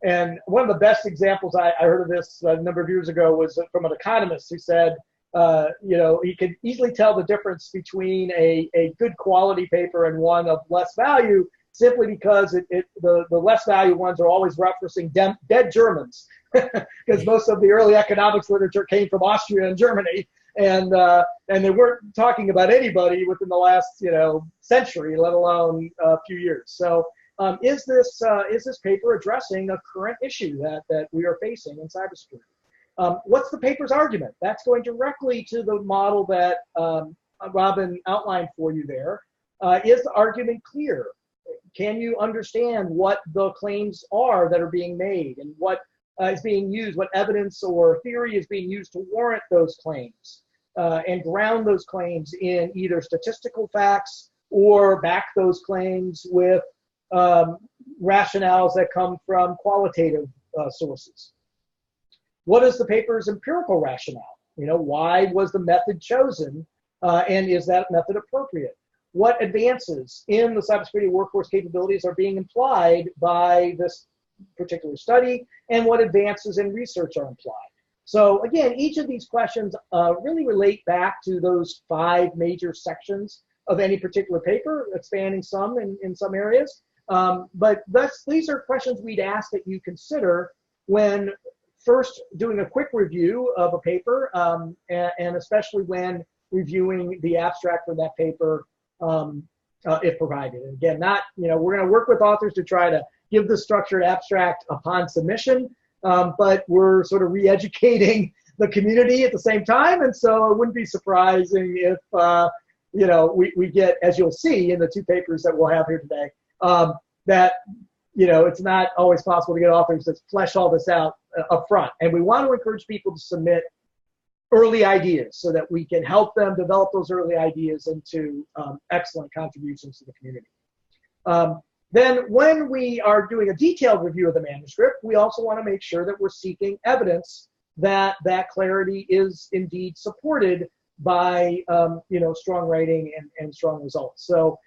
And one of the best examples I heard of this a number of years ago was from an economist who said, he could easily tell the difference between a good quality paper and one of less value simply because the less value ones are always referencing dead Germans, because most of the early economics literature came from Austria and Germany. And they weren't talking about anybody within the last century, let alone a few years. So is this paper addressing a current issue that we are facing in cybersecurity? What's the paper's argument? That's going directly to the model that Robin outlined for you there. Is the argument clear? Can you understand what the claims are that are being made, and what is being used, what evidence or theory is being used to warrant those claims, and ground those claims in either statistical facts or back those claims with rationales that come from qualitative sources? What is the paper's empirical rationale? Why was the method chosen, and is that method appropriate? What advances in the cybersecurity workforce capabilities are being implied by this particular study, and what advances in research are implied? So again, each of these questions really relate back to those 5 major sections of any particular paper, expanding some in some areas. But these are questions we'd ask that you consider when first doing a quick review of a paper, and especially when reviewing the abstract for that paper, if provided. And again, we're going to work with authors to try to give the structured abstract upon submission, but we're sort of re-educating the community at the same time, and so it wouldn't be surprising if we get, as you'll see in the 2 papers that we'll have here today, that it's not always possible to get authors to flesh all this out up front. And we want to encourage people to submit early ideas so that we can help them develop those early ideas into excellent contributions to the community. Then when we are doing a detailed review of the manuscript, we also want to make sure that we're seeking evidence that that clarity is indeed supported by strong writing and strong results. So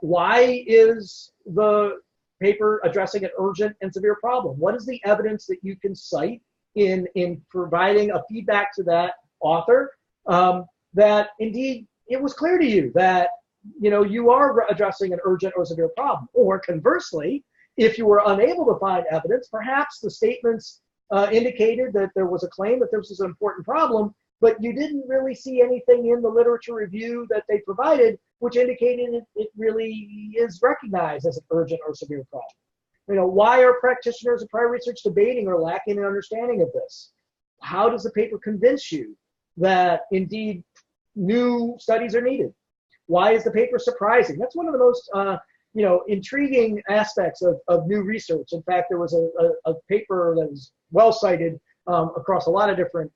why is the paper addressing an urgent and severe problem? What is the evidence that you can cite in providing a feedback to that author that indeed it was clear to you that you are addressing an urgent or severe problem? Or conversely, if you were unable to find evidence, perhaps the statements indicated that there was a claim that this was an important problem, but you didn't really see anything in the literature review that they provided which indicated it really is recognized as an urgent or severe problem. Why are practitioners of prior research debating or lacking an understanding of this? How does the paper convince you that indeed new studies are needed? Why is the paper surprising? That's one of the most intriguing aspects of new research. In fact, there was a paper that was well cited across a lot of different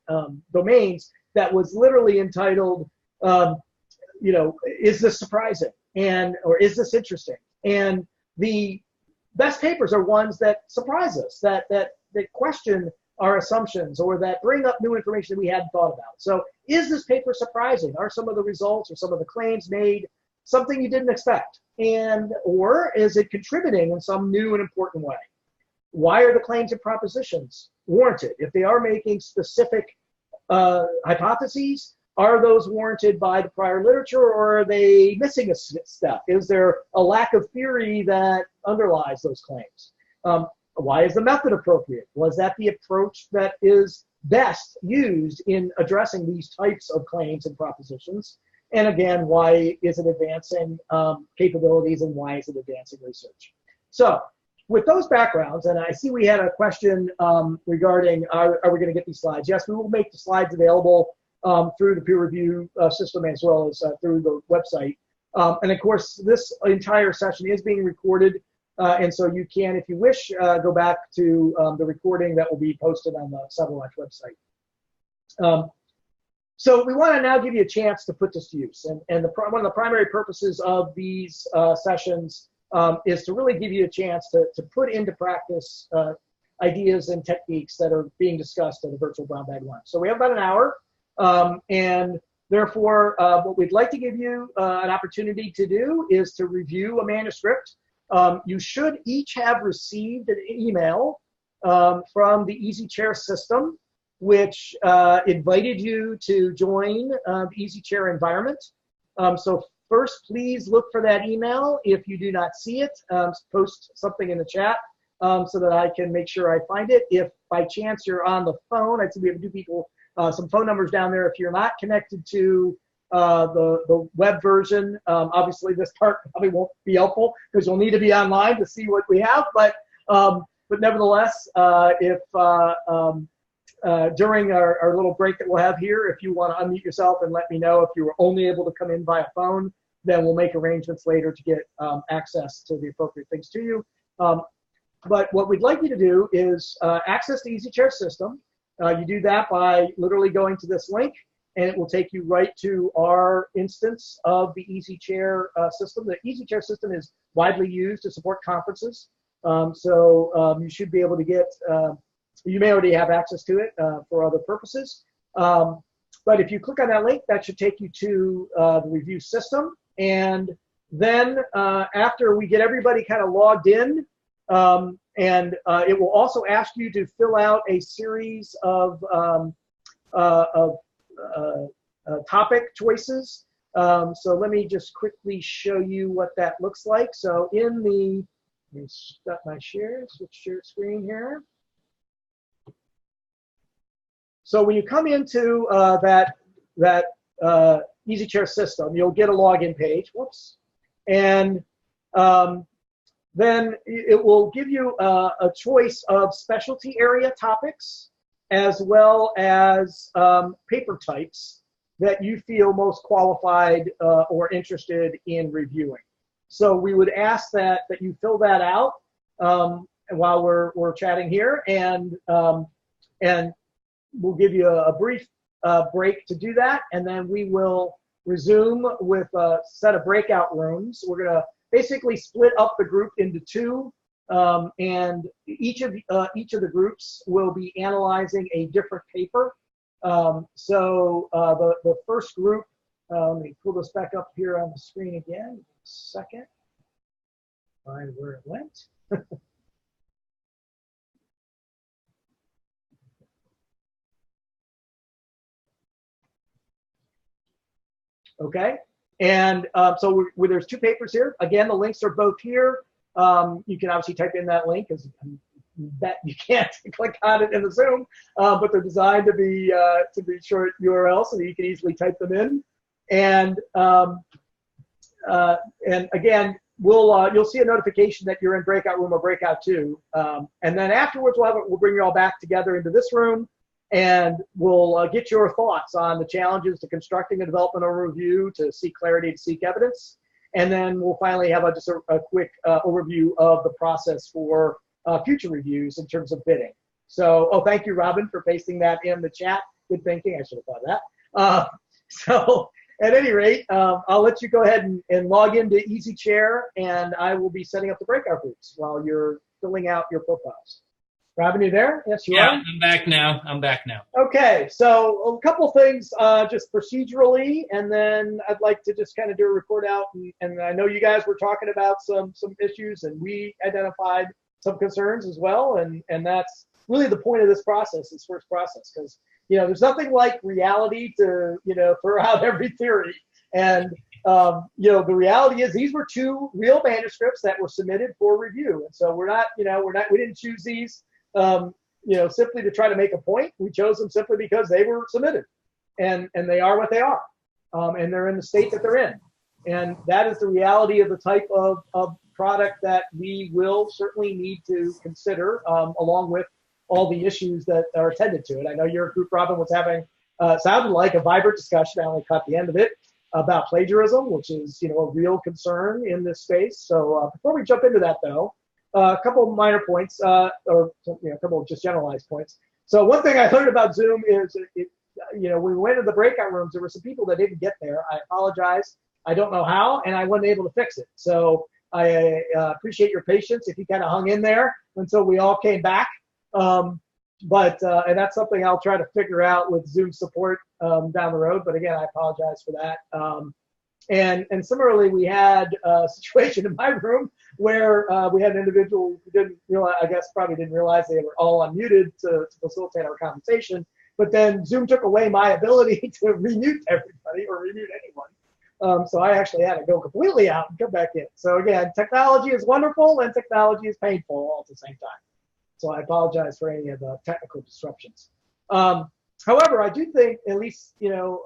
domains that was literally entitled, is this surprising? Or is this interesting? And the best papers are ones that surprise us, that question our assumptions, or that bring up new information that we hadn't thought about. So is this paper surprising? Are some of the results or some of the claims made something you didn't expect? Or is it contributing in some new and important way? Why are the claims and propositions warranted? If they are making specific hypotheses, are those warranted by the prior literature, or are they missing a step? Is there a lack of theory that underlies those claims? Why is the method appropriate? Was that the approach that is best used in addressing these types of claims and propositions? And again, why is it advancing capabilities, and why is it advancing research? So with those backgrounds, and I see we had a question regarding are we going to get these slides? Yes, we will make the slides available through the peer review system as well as through the website. And of course, this entire session is being recorded. And so you can, if you wish, go back to the recording that will be posted on the CyberWatch website. So we want to now give you a chance to put this to use. And one of the primary purposes of these sessions is to really give you a chance to put into practice ideas and techniques that are being discussed at the virtual brown bag lunch. So we have about an hour. And therefore, what we'd like to give you an opportunity to do is to review a manuscript. You should each have received an email from the EasyChair system, which invited you to join the EasyChair environment. So first, please look for that email. If you do not see it, post something in the chat so that I can make sure I find it. If by chance you're on the phone, I see we have two people, some phone numbers down there. If you're not connected to the web version, obviously this part probably won't be helpful because you'll need to be online to see what we have. But nevertheless, if during our little break that we'll have here, if you want to unmute yourself and let me know if you were only able to come in via phone, then we'll make arrangements later to get access to the appropriate things to you. But what we'd like you to do is access the EasyChair system. You do that by literally going to this link, and it will take you right to our instance of the EasyChair system. The EasyChair system is widely used to support conferences. So you should be able to get, you may already have access to it for other purposes. But if you click on that link, that should take you to the review system. And then after we get everybody kind of logged in, it will also ask you to fill out a series of topic choices. So let me just quickly show you what that looks like. So in the, let me stop my share, switch share screen here. So when you come into that EasyChair system, you'll get a login page. Whoops. And then it will give you a choice of specialty area topics as well as paper types that you feel most qualified or interested in reviewing. So we would ask that you fill that out while we're chatting here, and we'll give you a brief break to do that, and then we will resume with a set of breakout rooms. We're going to basically split up the group into two, and each of the groups will be analyzing a different paper. So the first group, let me pull this back up here on the screen again. A second. Find where it went. Okay, and so there's two papers here. Again, the links are both here. You can obviously type in that link, because bet you can't click on it in the Zoom, but they're designed to be short URLs so that you can easily type them in. And again, you'll see a notification that you're in breakout room or breakout 2, and then afterwards we'll bring you all back together into this room, and we'll get your thoughts on the challenges to constructing a development overview, to seek clarity, to seek evidence. And then we'll finally have just a quick overview of the process for future reviews in terms of bidding. So, thank you, Robin, for pasting that in the chat. Good thinking. I should have thought of that. So, at any rate, I'll let you go ahead and log into EasyChair, and I will be setting up the breakout groups while you're filling out your profiles. Robin, you there? Yes, you are? Yeah, I'm back now. I'm back now. Okay, so a couple things just procedurally, and then I'd like to just kind of do a report out. And I know you guys were talking about some issues, and we identified some concerns as well. And that's really the point of this process, this first process, because there's nothing like reality to throw out every theory. And the reality is these were two real manuscripts that were submitted for review, and so we didn't choose these simply to try to make a point. We chose them simply because they were submitted, and they are what they are, and they're in the state that they're in, and that is the reality of the type of product that we will certainly need to consider, along with all the issues that are attended to it. I know your group, Robin, was having sounded like a vibrant discussion. I only caught the end of it about plagiarism, which is a real concern in this space. So before we jump into that, though, a couple of minor points, or a couple of just generalized points. So one thing I learned about Zoom is, when we went to the breakout rooms, there were some people that didn't get there. I apologize. I don't know how, and I wasn't able to fix it. So I appreciate your patience if you kind of hung in there until we all came back. And that's something I'll try to figure out with Zoom support down the road. But again, I apologize for that. And similarly, we had a situation in my room where we had an individual who didn't realize, probably didn't realize they were all unmuted to facilitate our conversation. But then Zoom took away my ability to remute everybody or remute anyone. So I actually had to go completely out and come back in. So again, technology is wonderful and technology is painful all at the same time. So I apologize for any of the technical disruptions. However, I do think, at least, from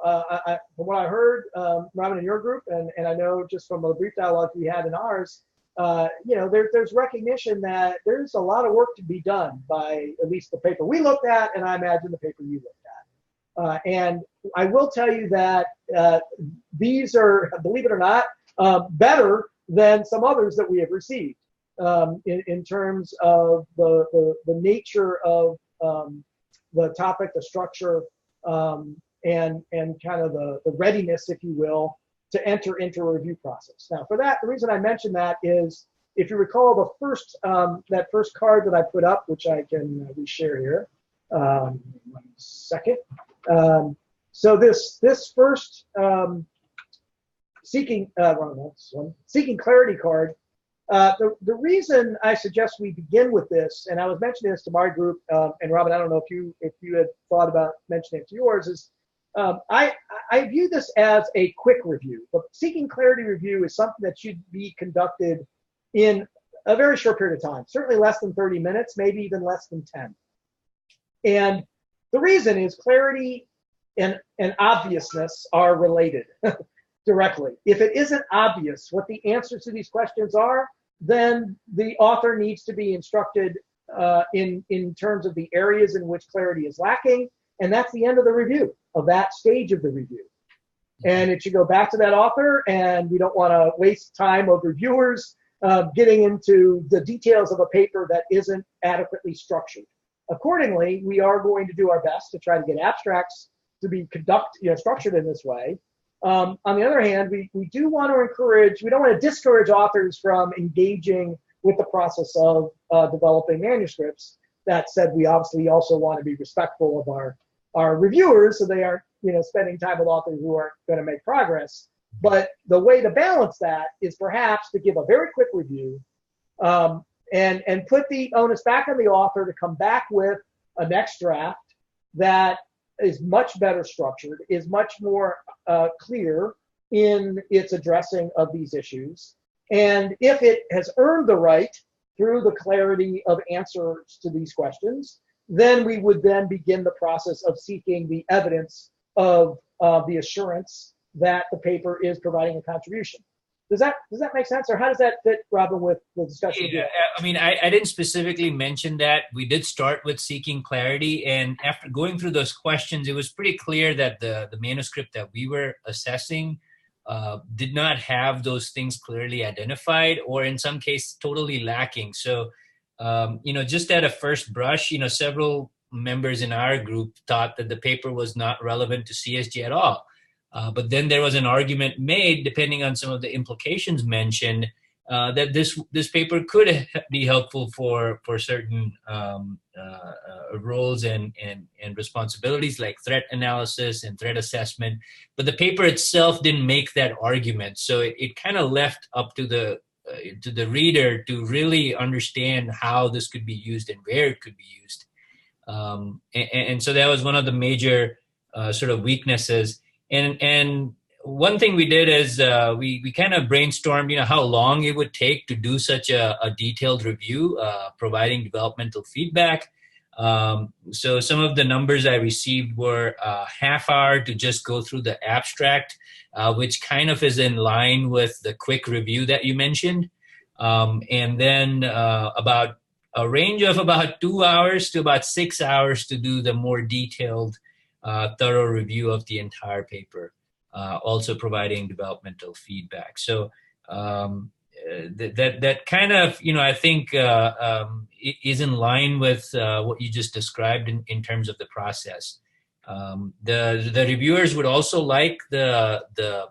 what I heard, Robin, in your group, and I know just from the brief dialogue we had in ours, there's recognition that there's a lot of work to be done by at least the paper we looked at, and I imagine the paper you looked at. And I will tell you that these are, believe it or not, better than some others that we have received in terms of the nature of the topic, the structure, and kind of the readiness, if you will, to enter into a review process. Now, for that, the reason I mentioned that is, if you recall the first, that first card that I put up, which I can reshare here. 1 second. So this first seeking clarity card. The reason I suggest we begin with this, and I was mentioning this to my group, and Robin, I don't know if you had thought about mentioning it to yours, is I view this as a quick review. The seeking clarity review is something that should be conducted in a very short period of time, certainly less than 30 minutes, maybe even less than 10. And the reason is clarity and obviousness are related directly. If it isn't obvious what the answers to these questions are, then the author needs to be instructed in terms of the areas in which clarity is lacking, and that's the end of the review, of that stage of the review. And it should go back to that author, and we don't want to waste time of reviewers getting into the details of a paper that isn't adequately structured. Accordingly, we are going to do our best to try to get abstracts to be structured in this way. On the other hand, we do want to encourage, we don't want to discourage authors from engaging with the process of developing manuscripts. That said, we obviously also want to be respectful of our reviewers, so they aren't spending time with authors who aren't going to make progress. But the way to balance that is perhaps to give a very quick review and put the onus back on the author to come back with a next draft that is much better structured, is much more clear in its addressing of these issues. And if it has earned the right through the clarity of answers to these questions, then we would then begin the process of seeking the evidence of the assurance that the paper is providing a contribution. Does that make sense, or how does that fit, Robin, with the discussion? Yeah, I mean, I didn't specifically mention that. We did start with seeking clarity, and after going through those questions, it was pretty clear that the manuscript that we were assessing did not have those things clearly identified, or in some cases totally lacking. So, just at a first brush, several members in our group thought that the paper was not relevant to CSJ at all. But then there was an argument made, depending on some of the implications mentioned, that this paper could be helpful for certain roles and responsibilities like threat analysis and threat assessment. But the paper itself didn't make that argument, so it kind of left up to the reader to really understand how this could be used and where it could be used. And so that was one of the major sort of weaknesses. And one thing we did is we kind of brainstormed, how long it would take to do such a detailed review, providing developmental feedback. So some of the numbers I received were a half hour to just go through the abstract, which kind of is in line with the quick review that you mentioned. And then about a range of about 2 hours to about 6 hours to do the more detailed thorough review of the entire paper, also providing developmental feedback. So that kind of, I think is in line with what you just described in terms of the process. The reviewers would also like the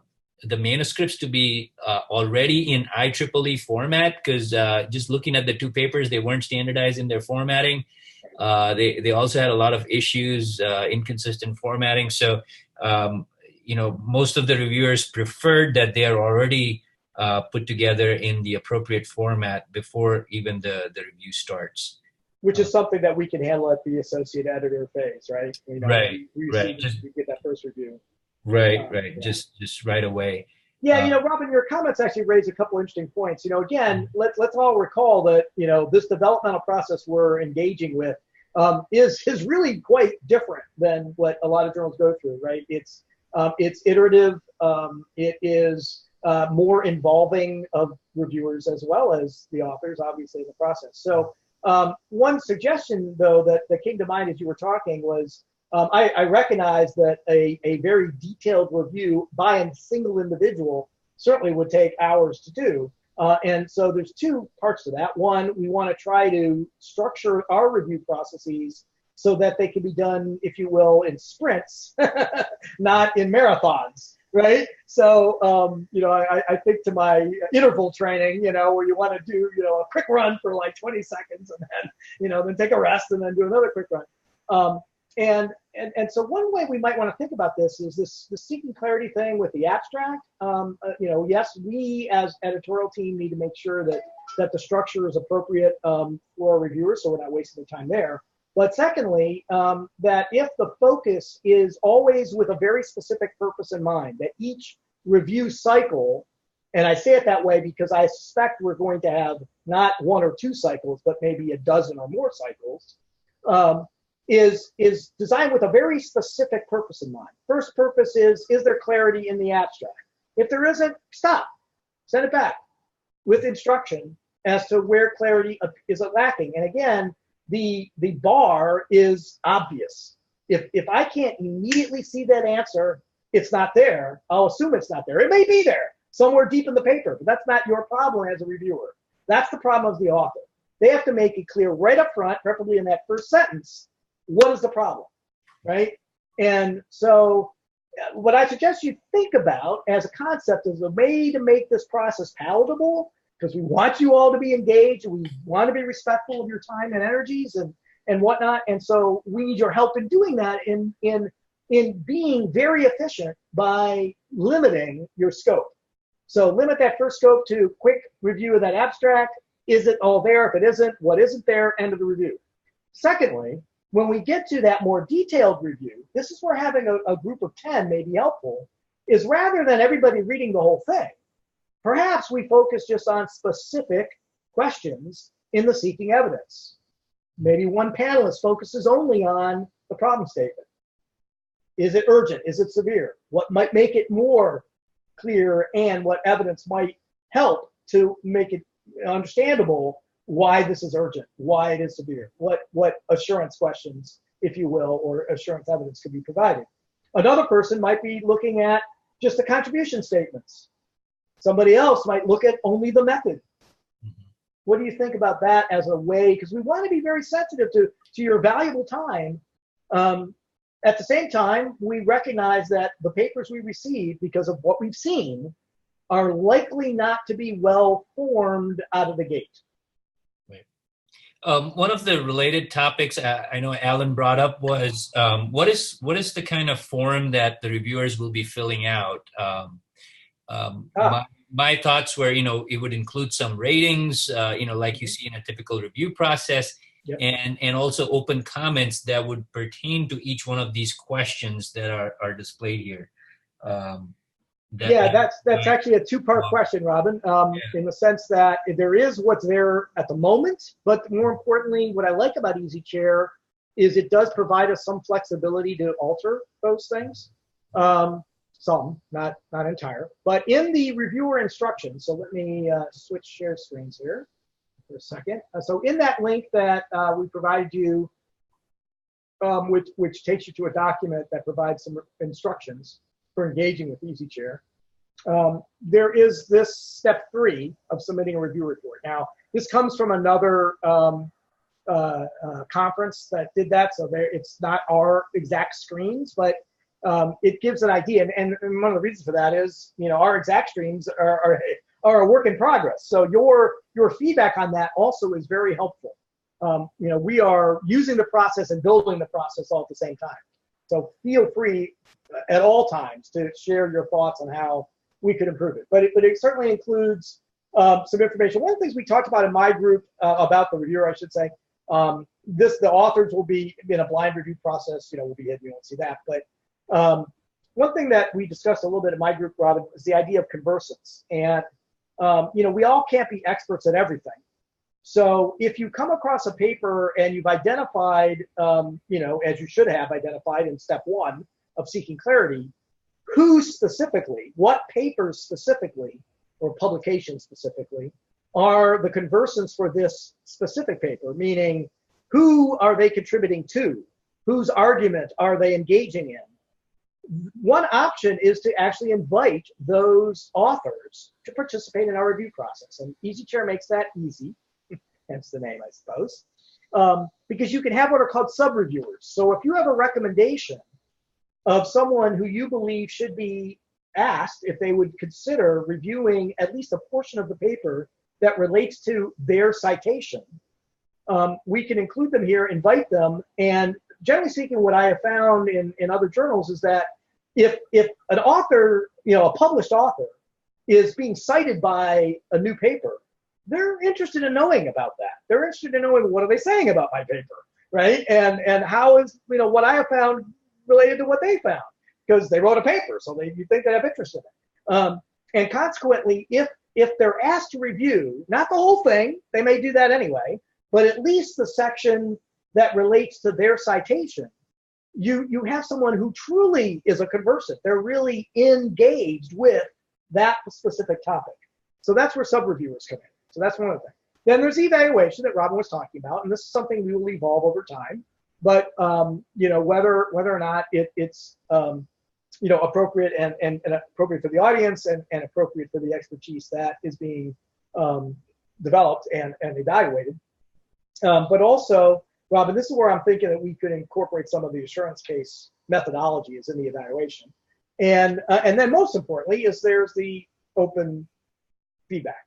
manuscripts to be already in IEEE format, because just looking at the two papers, they weren't standardized in their formatting. They also had a lot of issues, inconsistent formatting. So, most of the reviewers preferred that they are already put together in the appropriate format before even the review starts. Which is something that we can handle at the associate editor phase, right? Right. We get that first review. Right. Yeah. Just right away. Yeah, Robin, your comments actually raise a couple interesting points. Again, let's all recall that, this developmental process we're engaging with is really quite different than what a lot of journals go through, right? It's iterative. It is more involving of reviewers as well as the authors, obviously, in the process. So one suggestion, though, that came to mind as you were talking was, I recognize that a very detailed review by a single individual certainly would take hours to do. And so there's two parts to that. One, we want to try to structure our review processes so that they can be done, if you will, in sprints, not in marathons, right? So, I think to my interval training, where you want to do, a quick run for like 20 seconds and then, then take a rest and then do another quick run. And so one way we might want to think about this is the seeking clarity thing with the abstract. Yes, we as editorial team need to make sure that the structure is appropriate for our reviewers, so we're not wasting the time there. But secondly, that if the focus is always with a very specific purpose in mind, that each review cycle, and I say it that way because I suspect we're going to have not one or two cycles, but maybe a dozen or more cycles, is designed with a very specific purpose in mind. First purpose is there clarity in the abstract? If there isn't, stop, send it back with instruction as to where clarity is lacking. And again, the bar is obvious. If I can't immediately see that answer, it's not there. I'll assume it's not there. It may be there somewhere deep in the paper, but that's not your problem as a reviewer. That's the problem of the author. They have to make it clear right up front, preferably in that first sentence, what is the problem, right? And so what I suggest you think about as a concept is a way to make this process palatable, because we want you all to be engaged. We want to be respectful of your time and energies and whatnot. And so we need your help in doing that in being very efficient by limiting your scope. So limit that first scope to quick review of that abstract. Is it all there? If it isn't, what isn't there? End of the review. Secondly, when we get to that more detailed review, this is where having a group of 10 may be helpful, is rather than everybody reading the whole thing, perhaps we focus just on specific questions in the seeking evidence. Maybe one panelist focuses only on the problem statement. Is it urgent? Is it severe? What might make it more clear, and what evidence might help to make it understandable why this is urgent, why it is severe, what assurance questions, if you will, or assurance evidence could be provided. Another person might be looking at just the contribution statements. Somebody else might look at only the method. What do you think about that as a way? Because we want to be very sensitive to your valuable time. At the same time, we recognize that the papers we receive, because of what we've seen, are likely not to be well formed out of the gate. One of the related topics I know Alan brought up was what is the kind of form that the reviewers will be filling out? My thoughts were, it would include some ratings, like you see in a typical review process, yep. and also open comments that would pertain to each one of these questions that are displayed here. That's actually a two-part question, Robin, in the sense that there is what's there at the moment, but more importantly, what I like about EasyChair is it does provide us some flexibility to alter those things. Some, not entire, but in the reviewer instructions. So let me switch share screens here for a second. So in that link that we provided you, which takes you to a document that provides some instructions for engaging with EasyChair, there is this step 3 of submitting a review report. Now, this comes from another conference that did that, so it's not our exact screens, but it gives an idea. And one of the reasons for that is, our exact streams are a work in progress. So your feedback on that also is very helpful. We are using the process and building the process all at the same time. So feel free at all times to share your thoughts on how we could improve it. But it certainly includes some information. One of the things we talked about in my group about the reviewer, I should say, the authors will be in a blind review process. Will be hidden. You won't see that. But one thing that we discussed a little bit in my group, Robin, is the idea of conversants. And we all can't be experts at everything. So if you come across a paper and you've identified, as you should have identified in step 1 of seeking clarity, who specifically, what papers specifically, or publications specifically, are the conversants for this specific paper, meaning who are they contributing to? Whose argument are they engaging in? One option is to actually invite those authors to participate in our review process. And EasyChair makes that easy, hence the name, I suppose, because you can have what are called sub-reviewers. So if you have a recommendation of someone who you believe should be asked if they would consider reviewing at least a portion of the paper that relates to their citation, we can include them here, invite them, and generally speaking, what I have found in other journals is that if an author, a published author, is being cited by a new paper, they're interested in knowing about that. They're interested in knowing, what are they saying about my paper, right? And how is, what I have found related to what they found, because they wrote a paper, so you think they have interest in it. And consequently, if they're asked to review, not the whole thing, they may do that anyway, but at least the section that relates to their citation, you have someone who truly is a conversant. They're really engaged with that specific topic. So that's where sub-reviewers come in. So that's one of the things. Then there's evaluation that Robin was talking about, and this is something we will evolve over time. But whether or not it's appropriate and appropriate for the audience and appropriate for the expertise that is being developed and evaluated. But also, Robin, this is where I'm thinking that we could incorporate some of the assurance case methodology is in the evaluation. And then most importantly is there's the open feedback.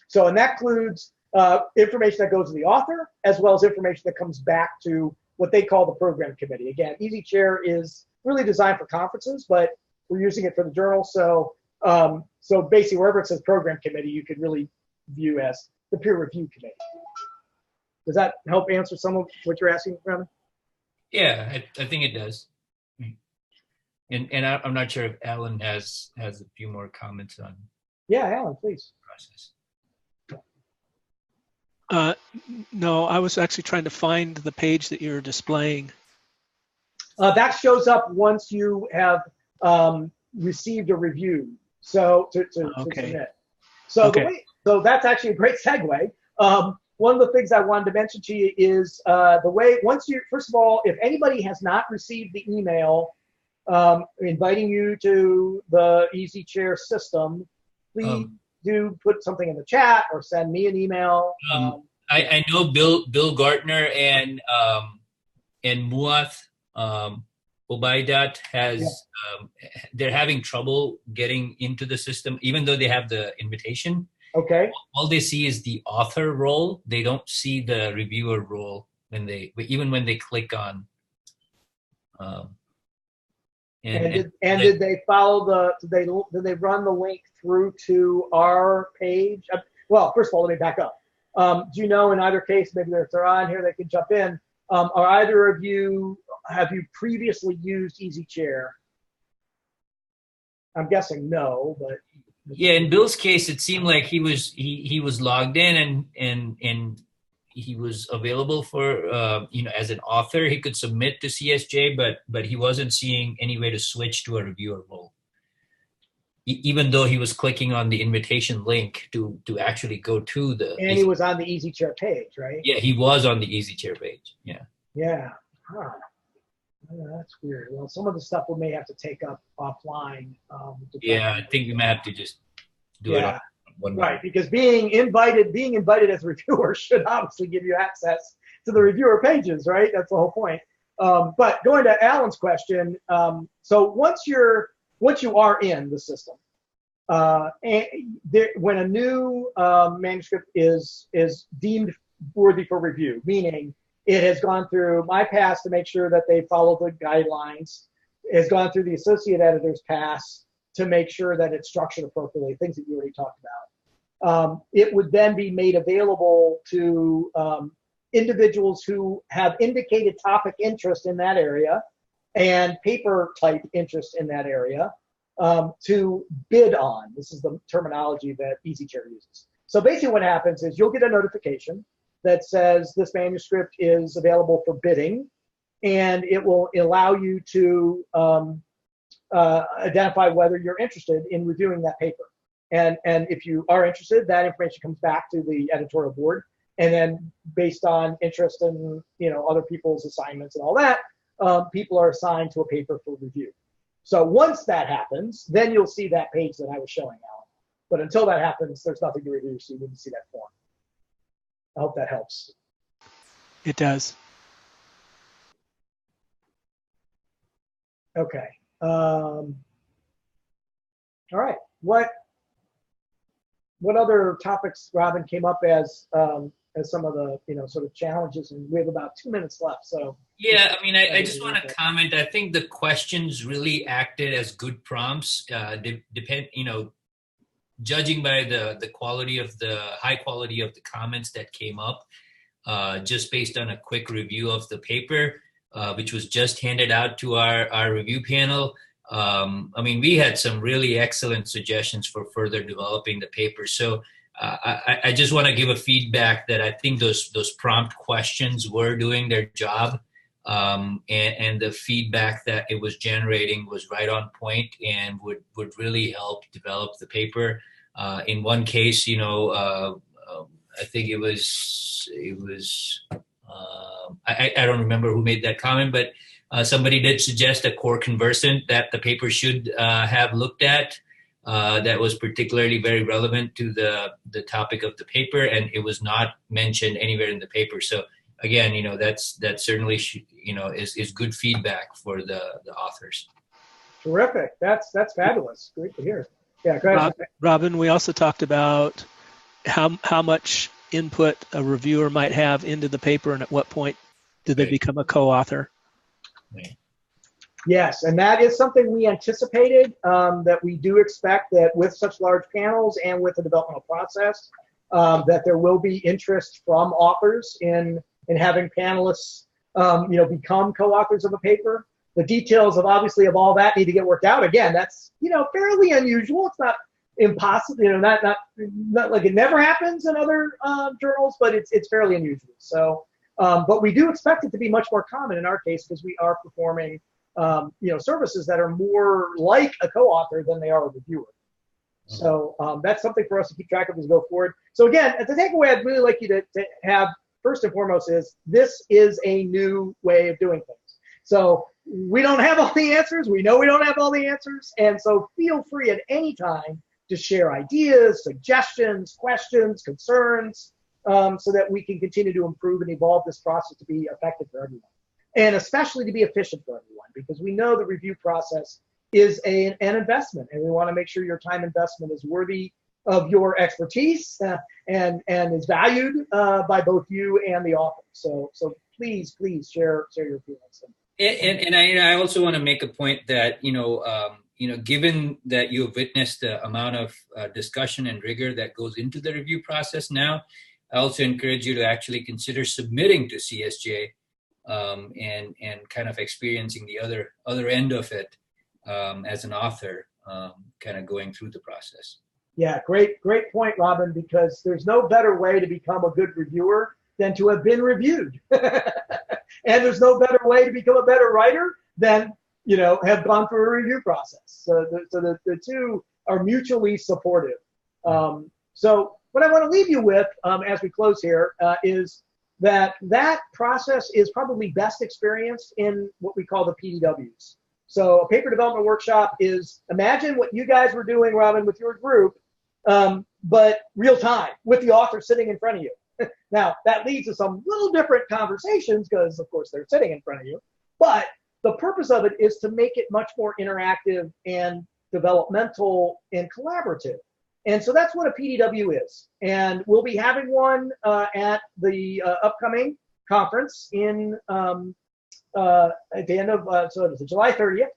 So, and that includes information that goes to the author, as well as information that comes back to what they call the program committee. Again, EasyChair is really designed for conferences, but we're using it for the journal. So, so basically, wherever it says program committee, you could really view as the peer review committee. Does that help answer some of what you're asking, Robin? Yeah, I think it does. And I'm not sure if Alan has a few more comments on. Yeah, Alan, please. Process. No, I was actually trying to find the page that you're displaying. That shows up once you have received a review. So to submit. So okay. So that's actually a great segue. One of the things I wanted to mention to you is the way, once you, first of all, if anybody has not received the email inviting you to the EasyChair system, please do put something in the chat or send me an email. I know Bill Gartner and Muath Ubaidat has they're having trouble getting into the system, even though they have the invitation. Okay. All they see is the author role. They don't see the reviewer role even when they click on. Did they follow did they run the link through to our page? Well, first of all, let me back up. Do you know, in either case, maybe if they're on here, they can jump in. Are either of you, have you previously used EasyChair? I'm guessing no, but. Yeah, in Bill's case, it seemed like he was logged in and he was available for as an author. He could submit to CSJ, but he wasn't seeing any way to switch to a reviewer role, even though he was clicking on the invitation link to actually go to the. And he was on the EasyChair page, right? Yeah, he was on the EasyChair page. Yeah. Yeah. Huh. Oh, that's weird. Well, some of the stuff we may have to take up offline. Yeah, I think we might have to just do it on one. Right, because being invited as a reviewer should obviously give you access to the reviewer pages, right? That's the whole point. But going to Alan's question, so once you are in the system, when a new manuscript is deemed worthy for review, meaning it has gone through my pass to make sure that they follow the guidelines. It has gone through the associate editor's pass to make sure that it's structured appropriately, things that you already talked about. It would then be made available to individuals who have indicated topic interest in that area and paper type interest in that area to bid on. This is the terminology that EasyChair uses. So basically what happens is you'll get a notification that says this manuscript is available for bidding, and it will allow you to identify whether you're interested in reviewing that paper. And if you are interested, that information comes back to the editorial board, and then based on interest in other people's assignments and all that, people are assigned to a paper for review. So once that happens, then you'll see that page that I was showing, Alan. But until that happens, there's nothing to review, so you wouldn't see that form. I hope that helps. It does. Okay. All right. What other topics, Robin, came up as some of the sort of challenges? And we have about 2 minutes left. So yeah, I mean, I just want to comment. I think the questions really acted as good prompts. Judging by the quality of the high quality of the comments that came up, just based on a quick review of the paper, which was just handed out to our review panel. I mean, we had some really excellent suggestions for further developing the paper. So I just want to give a feedback that I think those prompt questions were doing their job. And the feedback that it was generating was right on point and would really help develop the paper. In one case, I think it was I don't remember who made that comment, but somebody did suggest a core conversant that the paper should have looked at. That was particularly very relevant to the topic of the paper, and it was not mentioned anywhere in the paper. So again, that certainly is good feedback for the authors. Terrific. That's fabulous. Great to hear. Yeah, go ahead. Robin, we also talked about how much input a reviewer might have into the paper, and at what point do they become a co-author? Right. Yes, and that is something we anticipated, that we do expect that with such large panels and with the developmental process, that there will be interest from authors in having panelists, become co-authors of a paper. The details of all that need to get worked out. Again, that's, fairly unusual. It's not impossible, not like it never happens in other journals, but it's fairly unusual. So, but we do expect it to be much more common in our case because we are performing, services that are more like a co-author than they are a reviewer. So that's something for us to keep track of as we go forward. So again, the takeaway I'd really like you to have first and foremost is this is a new way of doing things. So we don't have all the answers. We know we don't have all the answers. And so feel free at any time to share ideas, suggestions, questions, concerns, so that we can continue to improve and evolve this process to be effective for everyone. And especially to be efficient for everyone, because we know the review process is an investment, and we want to make sure your time investment is worthy of your expertise and is valued by both you and the author. So please share your feelings. And I also want to make a point that given that you have witnessed the amount of discussion and rigor that goes into the review process now, I also encourage you to actually consider submitting to CSJ and kind of experiencing the other end of it as an author, kind of going through the process. Yeah, great point, Robin, because there's no better way to become a good reviewer than to have been reviewed. And there's no better way to become a better writer than, have gone through a review process. So the two are mutually supportive. So what I want to leave you with as we close here is that process is probably best experienced in what we call the PDWs. So a paper development workshop is, imagine what you guys were doing, Robin, with your group, but real time with the author sitting in front of you. Now, that leads to some little different conversations because, of course, they're sitting in front of you. But the purpose of it is to make it much more interactive and developmental and collaborative. And so that's what a PDW is. And we'll be having one at the upcoming conference at the end of, so it's July 30th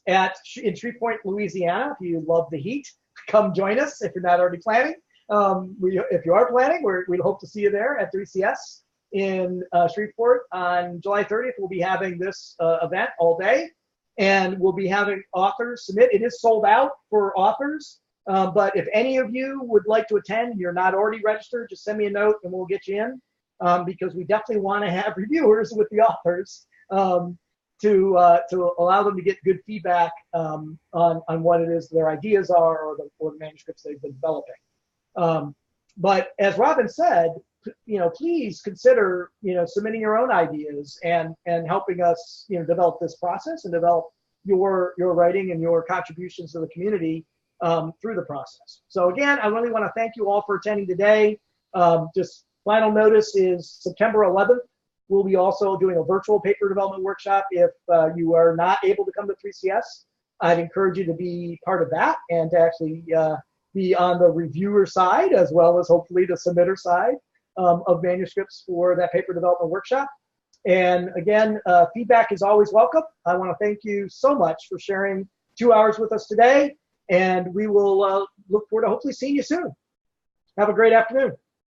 in Shreveport, Louisiana. If you love the heat, come join us if you're not already planning. If you are planning, we hope to see you there at 3CS in Shreveport on July 30th. We'll be having this event all day, and we'll be having authors submit. It is sold out for authors, but if any of you would like to attend, you're not already registered, just send me a note and we'll get you in, because we definitely want to have reviewers with the authors to allow them to get good feedback on what it is their ideas are or the manuscripts they've been developing. But as Robin said, please consider, submitting your own ideas and helping us, develop this process and develop your writing and your contributions to the community through the process. So again, I really want to thank you all for attending today. Just final notice is September 11th. We'll be also doing a virtual paper development workshop. If you are not able to come to 3CS, I'd encourage you to be part of that and to actually be on the reviewer side as well as hopefully the submitter side of manuscripts for that paper development workshop. And again, feedback is always welcome. I want to thank you so much for sharing 2 hours with us today, and we will look forward to hopefully seeing you soon. Have a great afternoon.